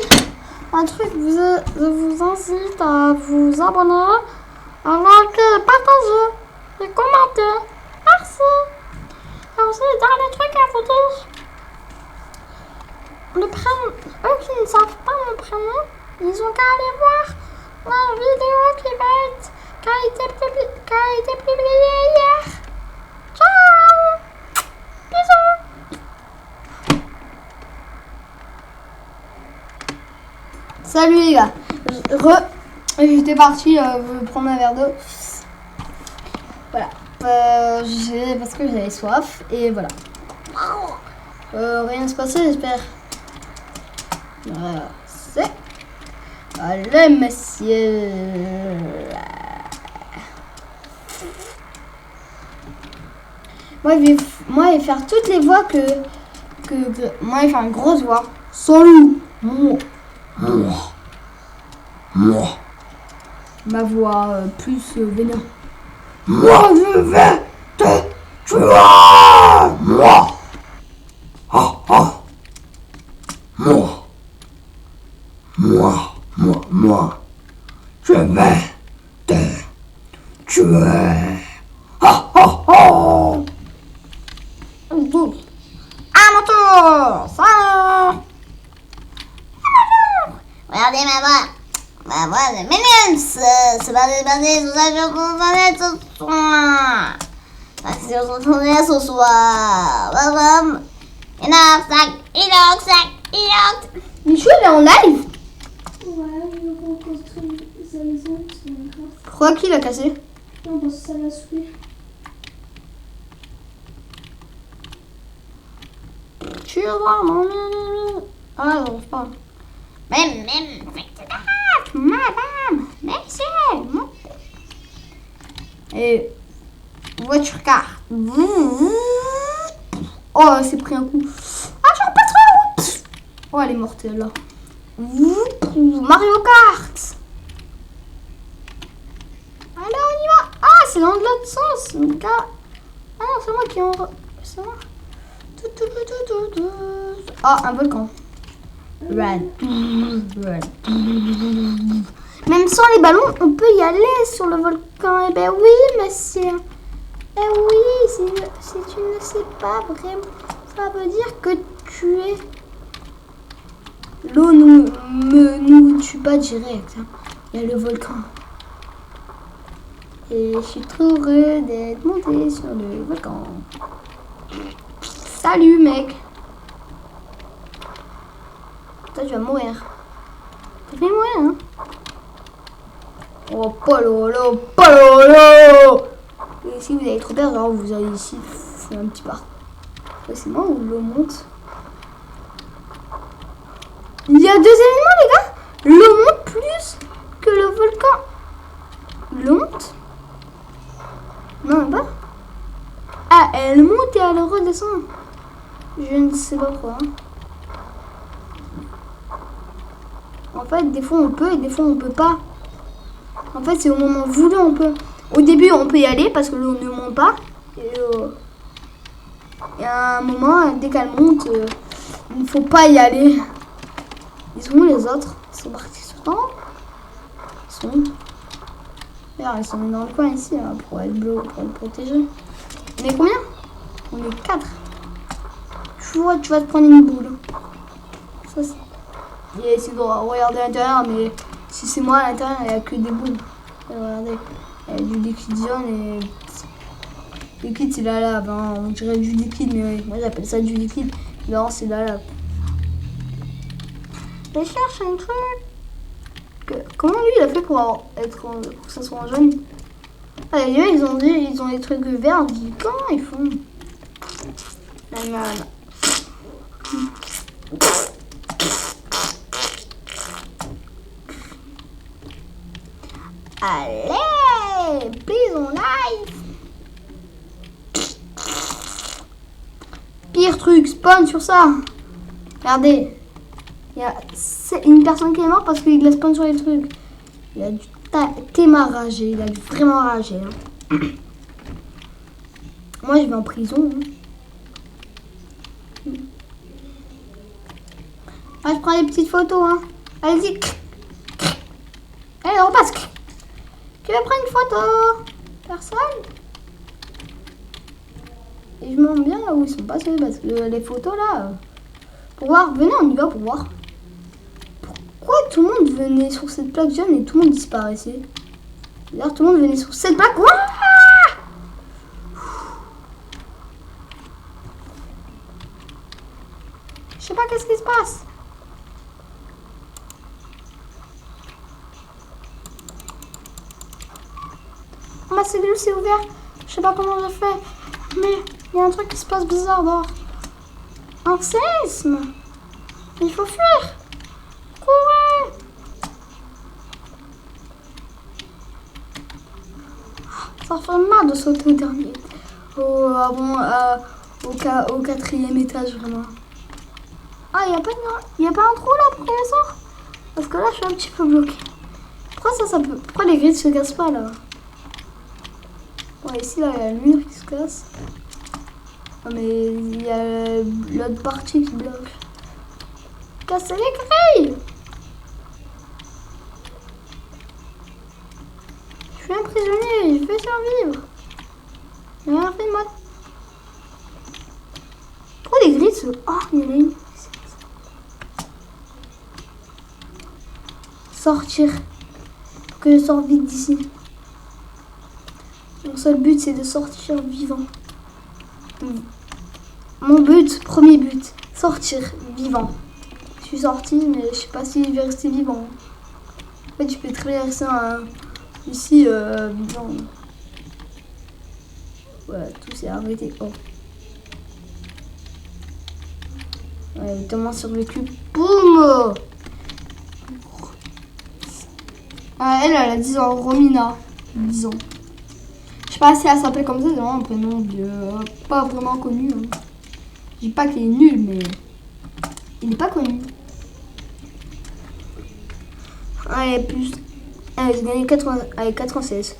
un truc. Je vous incite à vous abonner, à liker, partager et commenter. Merci. Et aussi, dernier truc à vous dire. Le prénom, eux qui ne savent pas mon prénom, ils ont qu'à aller voir la vidéo qui a été publiée hier. Ciao. Bisous. Salut les gars. J'étais parti prendre un verre d'eau. Voilà. Parce que j'avais soif et voilà. Rien ne se passait, j'espère. C'est. Allez, monsieur. Moi, je vais faire toutes les voix que moi, je vais faire une grosse voix. Salut. Ma voix plus vénère. Moi, je vais te tuer. Moi. Moi. Je vais te tuer. À mon tour. Ça. Regardez ma voix. Ma voix de Minions. C'est pas débatté sur sa journée ce soir. Parce que on tournait ce soir. Bam. Il est Michou, il est en live. Ouais, il va reconstruire sa maison, c'est grave. Pourquoi qui l'a cassé? Non, parce que ça l'a saoulé. Tu vois, mon... Ah non, c'est pas... Même, Madame, merci. Et voiture car. Oh, elle s'est pris un coup. Ah, j'en pas trop. Oh, elle est morte là. Mario Kart. Allez, on y va. Ah, c'est dans l'autre sens. Ah non, c'est moi qui en... C'est moi. Ah, un volcan. Même sans les ballons, on peut y aller sur le volcan. Eh ben oui, monsieur. Eh oui, si tu ne sais pas vraiment, ça veut dire que tu es... L'eau nous tue pas direct. Hein. Il y a le volcan. Et je suis trop heureux d'être monté sur le volcan. Salut, mec. Toi, tu vas mourir. Tu vas mourir, hein? Oh, pololo, pololo! Et si vous avez trop peur, alors vous allez ici, c'est un petit parc. C'est moi où l'eau monte. Il y a 2 éléments, les gars. L'eau monte plus que le volcan. L'eau monte? Non, pas. Ah, elle monte et elle redescend. Je ne sais pas pourquoi. En fait, des fois on peut et des fois on peut pas. En fait, c'est au moment voulu on peut. Au début, on peut y aller parce que l'eau ne monte pas. Et à un moment, dès qu'elle monte, il ne faut pas y aller. Ils sont où les autres? Ils sont partis sur le temps. Ils sont où? Regarde, ils sont dans le coin ici là, pour être bleu, pour être protégés. On est combien? On est 4. Tu vois, tu vas te prendre une boule. Ça, c'est... Et essayer de regarder à l'intérieur, mais si c'est moi à l'intérieur, il n'y a que des boules. Et regardez, il y a du liquide jaune et... Le liquide, c'est la lave. Hein. On dirait du liquide, mais moi j'appelle ça du liquide. Non, c'est la lave. Je cherche un truc. Comment lui il a fait pour que ça soit en jaune? Ah, les gars, ils ont des trucs verts. Je dis, comment ils font? Allez, please on live. Pire truc, spawn sur ça. Regardez. Il y a une personne qui est morte parce qu'il a spawn sur les trucs. Il a du tellement ragé. Il a dû vraiment rager. Hein. Moi, je vais en prison. Hein. Ah, je prends des petites photos. Hein. Allez-y. Allez, on passe. Qui veut prendre une photo? Personne? Et je montre bien là où ils sont passés parce que les photos là... Pour voir, venez, on y va pour voir. Pourquoi tout le monde venait sur cette plaque jaune et tout le monde disparaissait? D'ailleurs, tout le monde venait sur cette plaque. Ouah! Je sais pas qu'est-ce qui se passe. cellule s'est ouverte. Je sais pas comment j'ai fait. Mais il y a un truc qui se passe bizarre dehors. Un séisme. Il faut fuir. Courez. Ça fait mal de sauter au dernier. Au quatrième étage, vraiment. Ah, il n'y a pas un trou là pour qu'on sort? Parce que là, je suis un petit peu bloquée. Pourquoi les grilles se cassent pas là? Ouais, ici, là, il y a le mur qui se casse. Ah, mais il y a l'autre partie qui bloque. Cassez les grilles! Je suis un prisonnier, je vais survivre. J'ai rien fait de moi. Pourquoi les grilles se... Oh, il y en a une. Sortir. Faut que je sorte vite d'ici. Mon seul but, c'est de sortir vivant. Mon but, premier but, sortir vivant. Je suis sortie, mais je sais pas si je vais rester vivant. En fait, je peux très bien rester ici vivant. Ouais, tout s'est arrêté. Oh. Ouais, tellement survécu. Boum! Ah, elle a 10 ans. Romina. 10 ans. Je sais pas si elle s'appelle comme ça, c'est vraiment un prénom pas vraiment connu. Hein. Je dis pas qu'il est nul, mais il n'est pas connu. Allez, plus. Allez, j'ai gagné 96.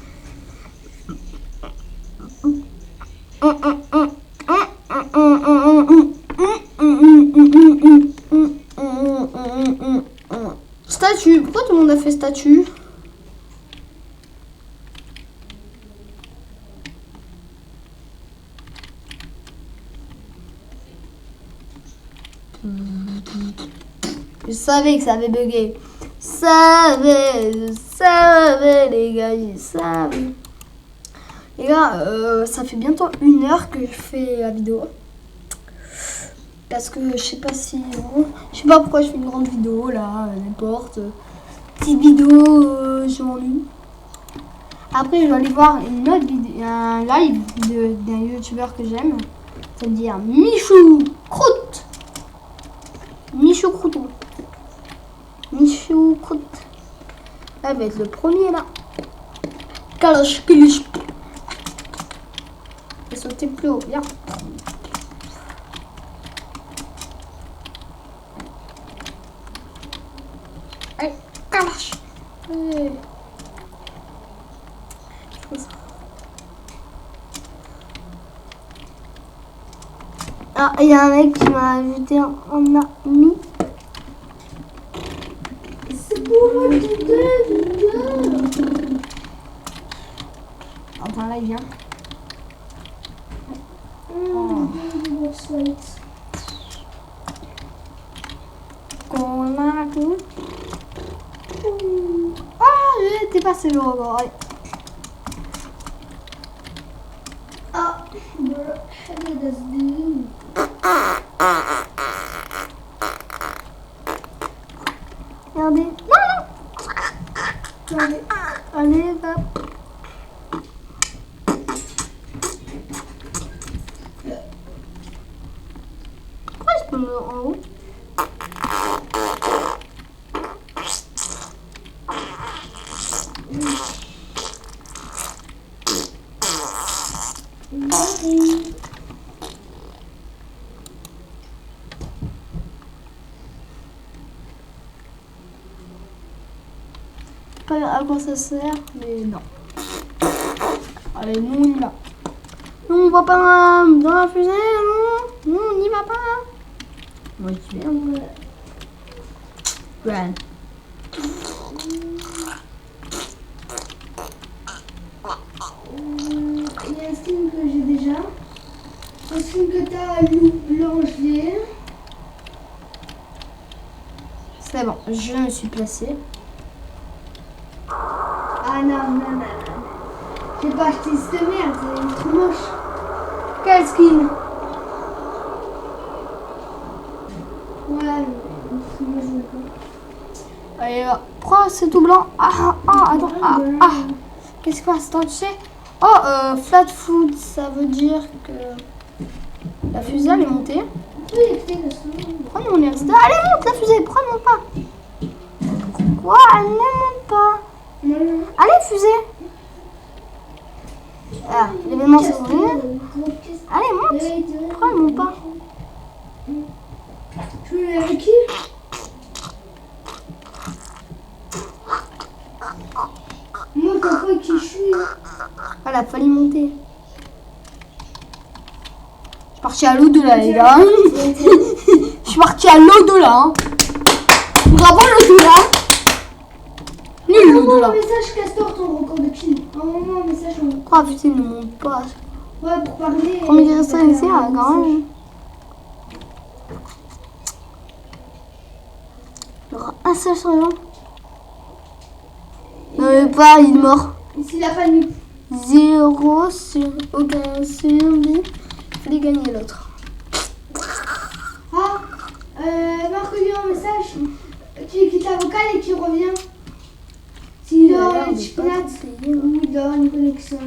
Statue. Pourquoi tout le monde a fait statue? Je savais que ça avait bugué. Je savais, les gars, je savais. Les gars, ça fait bientôt 1 heure que je fais la vidéo. Parce que je sais pas si... je sais pas pourquoi je fais une grande vidéo là, n'importe. Petite vidéo sur lui. Après, je vais aller voir une autre vidéo, un live d'un youtubeur que j'aime. C'est-à-dire Michou Croûte. Michou Crouton. Michou Croûte. Elle va être le premier là. Kalash Kilish. Et sauter plus haut, bien. Allez, Kalash. Allez. Ah, il y a un mec qui m'a ajouté en ami. C'est pour moi tout. Enfin là il vient. Qu'on a tout. Ah, j'étais passé le rebord. Ah, regardez. Non. Allez, allez, hop. Pourquoi je peux me mettre en haut? Pas à quoi ça sert, mais non. Allez, nous on y va. Non, on va pas dans la fusée, non. Non, on n'y va pas. Moi, je viens. Run. Il y a un skin que j'ai déjà. Un skin que t'as l'enlever. C'est bon, je me suis placée. Ah non. J'ai pas acheté cette merde, c'est trop moche. Quel skin? Ouais, mais moi je veux pas. Allez, là. Pourquoi c'est tout blanc? Ah, attends. Qu'est-ce qui se passe? Attends, tu sais? Oh, flat food, ça veut dire que la fusée elle est montée. Oui, écoutez, Gaston. Pourquoi on est resté? Allez, monte la fusée, pourquoi elle monte pas? Pourquoi elle ne monte pas? Non, non. Allez, fusée. Ah, l'événement c'est vrai. Allez, monte. Pourquoi elle monte pas? Je me mets avec qui? Moi, t'as pas qui je suis. Voilà, fallait monter. Je suis parti à l'au-delà, les gars. Je suis parti à l'au-delà. Hein. Bravo, l'au-delà. Nul, l'au-delà. Un message Castor, ton record de kill. Un message. Ah putain, il ne monte pas. Ouais, pour parler. Comment dire ça ici, là, quand même. Il y aura un seul survivant. Non, pas, il est mort. S'il a pas mis. 0 sur aucun survie. Il fallait gagner l'autre. Ah, Marc lui un message qui quitte la vocale et qui revient. S'il dort les chickpeanuts ou il dort une connexion.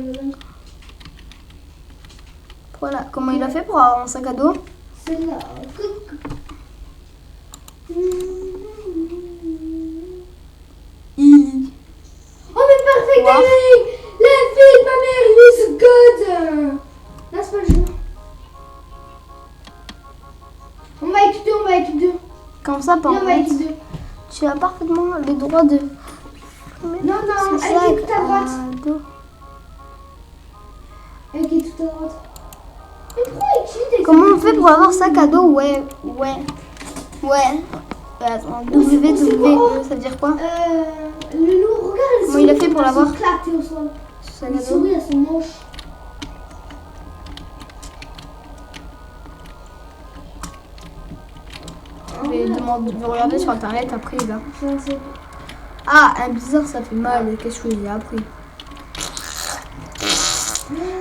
Voilà, comment il a fait pour avoir un sac à dos? C'est là. Il... Oh mais parfait Wow. timing. La fille de ma mère, il est good. Là c'est pas le jeu. On va équipe 2, on va équipe 2. Comme ça, par On va équipe 2. tu as parfaitement le droit de... Non, non, ce elle est sac tout à droite. à dos. Elle qui est tout à droite. Mais pourquoi équipe Comment on fait pour avoir sac à dos? Ouais. Attends, W, ça veut dire quoi? Le loup, regarde, Comment il a fait pour l'avoir? éclaté au sol. Sac à Les dos. souris, elles sont moches. Je vais regarder sur internet après là. Ça, c'est... Ah, un bizarre ça fait mal. Qu'est-ce que j'ai appris?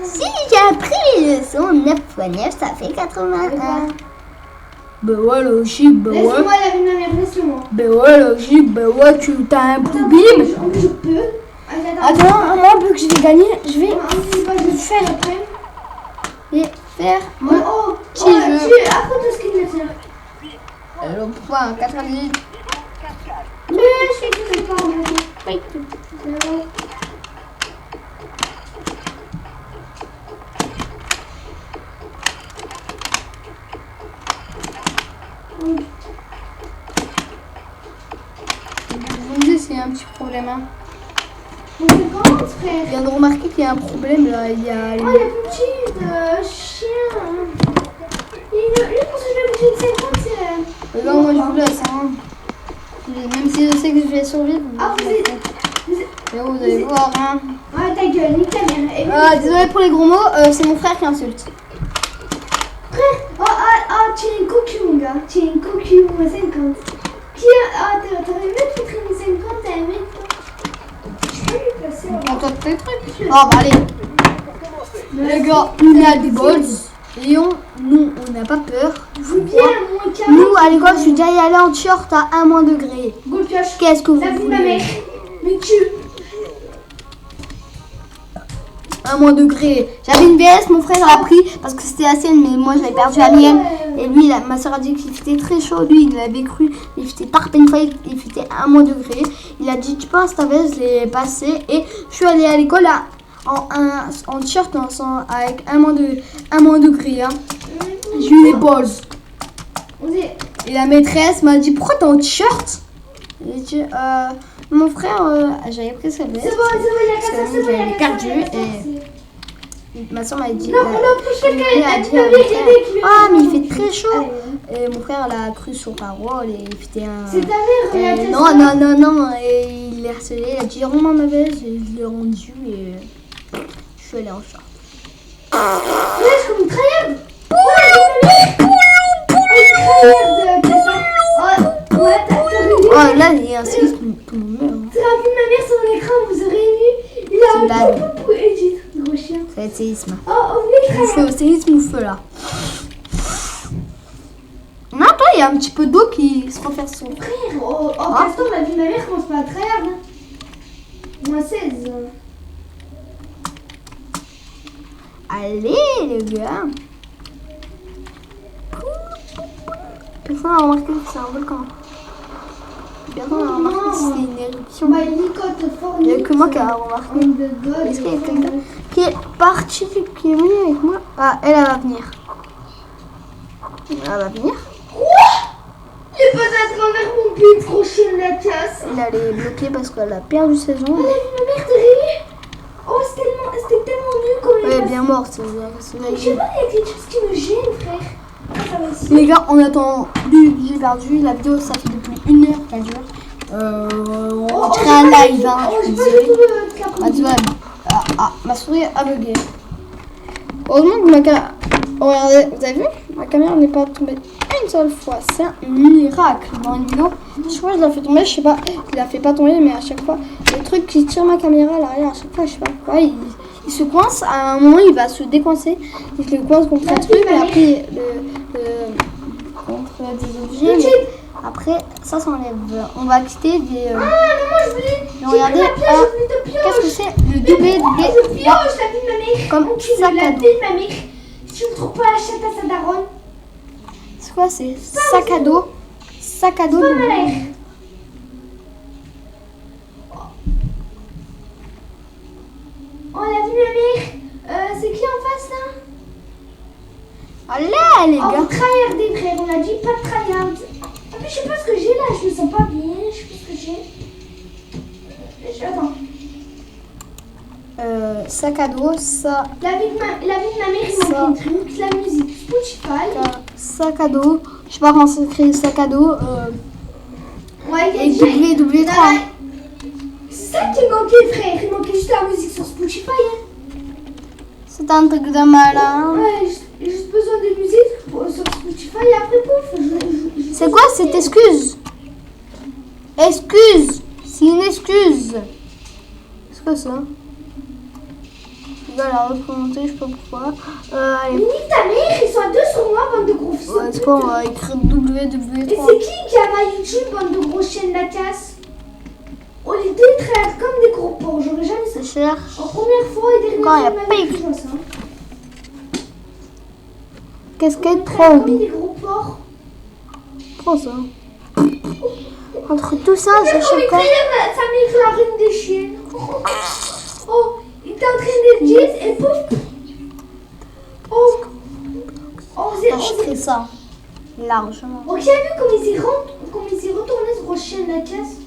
Si j'ai appris les leçons 9 x 9, ça fait 81. Bah ouais, logique, bah ouais. Laisse-moi la vie de ma mère, laisse-moi. Bah ouais, logique, bah ouais, tu t'as un problème. Je peux. Attends, moi, vu que je vais gagner, je vais Je vais faire après. faire Oh, mon oh, petit oh, jeu. tu apprends tout ce qu'il veut faire. Le point 98. Mais je sais que c'est pas en fait. Vous me dites s'il y a un petit problème. Hein. On fait comment, frère? Je viens de remarquer qu'il y a un problème là. Il y a les... Oh, le petit chien. Lui, pour ce jeu que j'ai 50, c'est... Non, moi je vous laisse. Hein. Même si je sais que je vais survivre. Ah, vous êtes... Mais vous allez voir. Hein. Ah, ta gueule, nique ta mère. Désolé pour les gros mots, c'est mon frère qui insulte. Frère, tu es une cocu, mon gars. Tu es une cocu, moi 50. Qui a... Ah, t'aurais aimé te faire une 50, t'as aimé toi. Je peux lui placer en Prends toi tes trucs. Oh, bah allez. Les gars, on a des balls. Et nous, on n'a pas peur. Joue bien, mon carré. Nous, à l'école, je suis déjà allé en short à 1 degré. Go pioche. Qu'est-ce que vous La vie de ma voulez? mère. Mais tu... 1 degré. J'avais une VS, mon frère l'a pris parce que c'était la sienne, mais moi j'avais perdu la mienne. Et lui, ma soeur a dit qu'il faisait très chaud. Lui, il l'avait cru. Il faisait par peine fois, il faisait 1 degré. Il a dit, tu penses ta veste, je l'ai passé. Et je suis allée à l'école en t-shirt avec 1 degré. Hein. J'ai eu les balls. Et la maîtresse m'a dit, pourquoi t'es en t-shirt? J'ai dit, mon frère, j'avais pris sa veste. C'est bon, il y a Parce qu'à que ça, c'est bon, il y a j'avais qu'à ça. perdu et ma soeur m'a dit. Non, on a plus quelqu'un, elle a elle dit peut à mon venir frère, aider, qui veut ah, mais il venir. fait très chaud. Allez. Et mon frère l'a cru sur parole et il fait un. C'est ta mère, regarde. Non. Et il l'a harcelé. Il a dit rends-moi ma veste. Et je l'ai rendu et je suis allée en short. Laisse comme une traherde. Oh là, il y a un six tout le monde. C'est la vie de ma mère sur mon écran, vous aurez vu. Il a C'est un blague. pou et dit gros chien. Ça va être séisme. Oh, venez Feu, séisme ou feu là. Non, toi, il y a un petit peu d'eau qui se renverse sur. frère. Oh, Castor, la vie de ma mère commence pas à traherde. Moins 16. Allez, les gars. Personne n'a remarqué que c'est un volcan. Personne n'a remarqué que c'est une éruption. Il n'y a que moi qui a remarqué. Est-ce qu'il y a quelqu'un qui est parti, qui est venu avec moi? Ah, elle va venir. Elle va venir. J'ai passé à travers mon but, gros chien de la casse. Elle est bloquée parce qu'elle a perdu ses ongles. Ma mère de rire. Oh, c'était tellement nul quand Elle même. est bien morte. C'est Je sais pas, il y a quelque chose qui me gêne, frère. Ah, ça va aussi. Les gars, on attend. J'ai perdu. La vidéo, ça fait depuis 1 heure qu'elle dure. On dirait un live, hein. Oh, Je suis j'ai pas désolée. du tout le cap. Ah, tu vois, ma souris a bugué. Heureusement que ma caméra. Regardez, vous avez vu? Ma caméra n'est pas tombée une seule fois. C'est un miracle dans une vidéo. Je crois que je la fais tomber, je sais pas. Je la fais pas tomber, mais à chaque fois, le truc qui tire ma caméra à l'arrière, à chaque fois, je sais pas pourquoi, il se coince. À un moment, il va se décoincer. Il se coince contre un truc, et après, contre des objets. Mais après, ça s'enlève. On va quitter des. Ah, maman, je voulais. Regardez, qu'est-ce que c'est? Le doublé. Je pioche la vie de ma mère. Comme Enculé, sac la à vie dos. de ma mère. Si tu me trouves pas la chatte à sa daronne, C'est quoi? C'est sac à dos. Sac à dos. pas ma mère. Oh, la vie de ma mère. C'est qui en face là? Allez, les Oh, gars. tryharder, frère. On a dit pas de tryhard. En plus, je sais pas ce que j'ai là. Je me sens pas bien. Je sais pas ce que j'ai. Attends. Sac à dos, ça. La vie de ma mère, il Ça. manque des trucs. La musique, Spotify. Sac à dos. Je sais pas comment s'écrit sac à dos. Ouais, Et W3. C'est ça qui manquait, frère. Il manquait juste la musique sur Spotify. Hein. C'est un truc de malin. Ouais, j'ai juste besoin de musique sur Spotify et après, pouf. C'est quoi cette excuse? Excuse. C'est une excuse. C'est quoi ça? Les gars, elle a représenté, je sais pas pourquoi. Mais Allez. nique ta mère, ils sont à deux sur moi, bande de gros fils. Ouais, c'est quoi? On va écrire Et W3. c'est qui a ma YouTube, bande de gros chiens de la casse? Oh, les deux ils traitent comme des gros porcs, j'aurais jamais ça. C'est cher. En première fois et dernière Quand il y a fois de ma pas vie, écrit. je vois ça. Casquette Ils traitent comme Probi. des gros porcs. Prends ça. Entre tout ça, Mais je comment sais il pas. traite sa mère, la reine des chiens? Oh, il t'a entraîné le jeans et pouf. Oh, J'achèterai ça. Largement. Oh, qui a vu comme il s'est retourné ce gros chien de la caisse?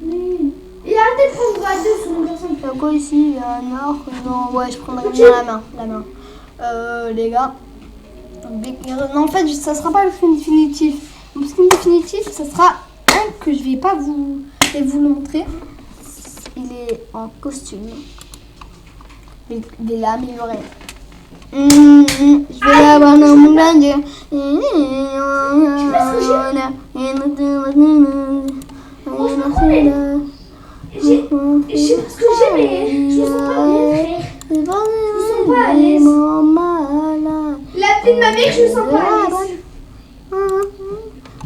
Il a arrêté de prendre à deux sur une personne. Il y a quoi ici? Il y a un arc. Non, ouais, je prendrai bien la main. Les gars. Non, en fait, ça sera pas le skin définitif. Le skin définitif, ça sera un que je vais pas vous le montrer. Il est en costume. Je vais l'améliorer. Je vais avoir dans mon lundi. Je sais pas ce que j'ai, mais je me sens pas bien, frère. Je me sens pas à l'aise. La vie de ma mère, je me sens pas à l'aise.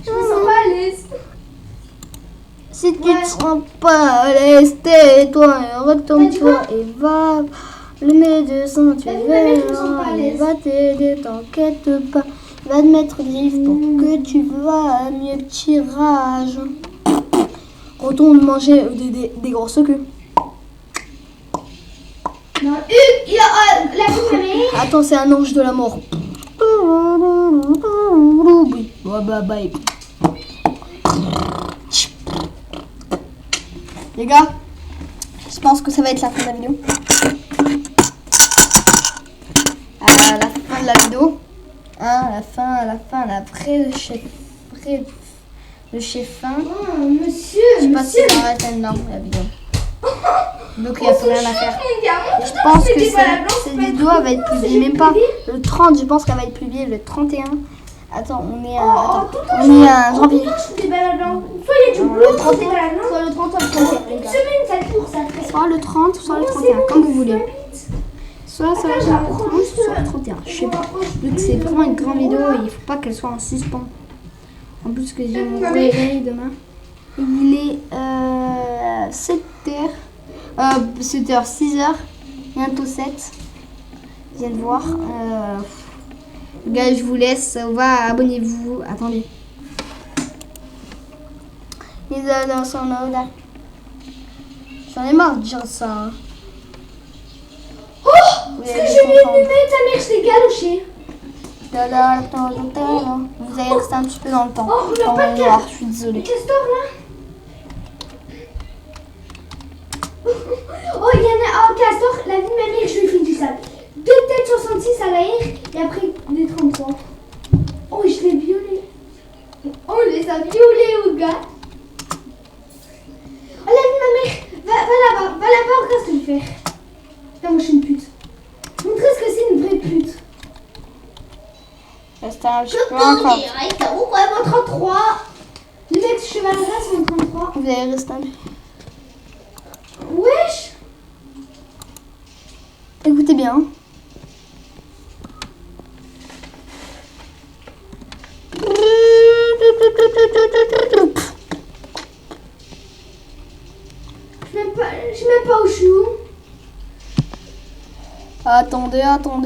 Je me sens pas à l'aise. Si tu te sens pas à l'aise, tais-toi et retourne-toi et va. Le médecin, tu La vie de ma mère, je me sens pas verras, à il l'aise. va t'aider, t'inquiète pas. Il va te mettre des livres pour que tu vas mieux, petit rage. Retourne manger des grosses queues. Non, il a la vie de ma mère. Attends, c'est un ange de la mort. Ouais, bye. Les gars, je pense que ça va être la fin de la vidéo. La fin de la vidéo. Hein, la vraie de chez fin. Oh, monsieur, Je sais pas si monsieur. ça arrête maintenant la vidéo. Donc il n'y a plus rien à faire. Je Je pense que cette vidéo elle va être publiée, même pas le 30, je pense qu'elle va être publiée le 31. Attends, on est à janvier. Je fais des balades blancs. Une fois, il y a du Le bleu, soit 30, des balades blancs. soit le 30, soit le 31, les Une gars. semaine, ça court, ça fait. Soit le 30, soit le 31, comme vous voulez. Soit ça va être le 30, soit le 31. Je sais pas. Vu que c'est vraiment une grande vidéo et il faut pas qu'elle soit en suspens. En plus que j'ai mon réveil demain. Il est 7h. 7h, 6h. Bientôt 7. Je viens de voir. Gars, je vous laisse. On va, abonnez-vous. Attendez. Dans son odeur. J'en ai marre de dire ça. Hein. Oh! Ce que je viens de mettre, ta mère, je t'ai galoché. Vous allez rester un petit peu dans le temps. Oh, Dans pas le de noir, je suis désolée. Le castor là. Oh, il y en a un castor, la vie de ma mère, je lui fais du sable. 2 têtes 66 à l'air et après des 33. Oh, je l'ai violé. Oh, on les a violés au gars. Oh, la vie de ma mère, va là-bas, regarde ce que je vais faire. Putain, moi je suis une pute. Montrez ce que c'est une vraie pute. Reste un petit peu encore. Oh, ouais, mon 33. Le mec cheval race, mon 33. Vous allez rester un peu. Wesh. Écoutez bien. Je sais même pas où je suis où. Attendez. La vie de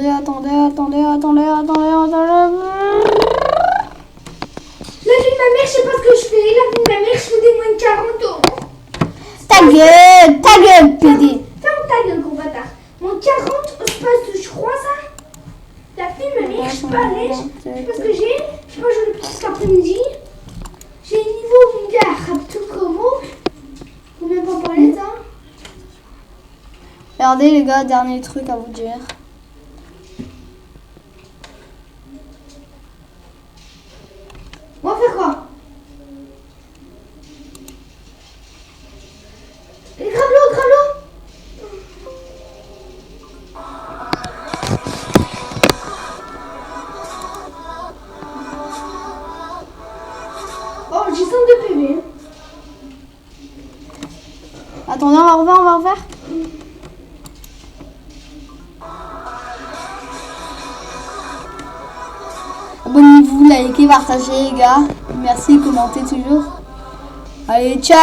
ma mère, je sais pas ce que je fais. La vie de ma mère, je fais des moins de 40 euros. Ta gueule, PD. Ferme ta gueule, gros bâtard. Moins 40, je passe, je crois ça. La vie de ma mère, je sais pas ce que j'ai. Je sais pas, je le prends cet après-midi. J'ai le niveau mondial arabe tout comme faut même pas parler de ça. Regardez les gars, dernier truc à vous dire. On va faire quoi? Grave-l'eau. Oh, j'ai 102 PV. Attendez, on va refaire. Abonnez-vous, likez, partagez les gars. Merci, commentez toujours. Allez, ciao.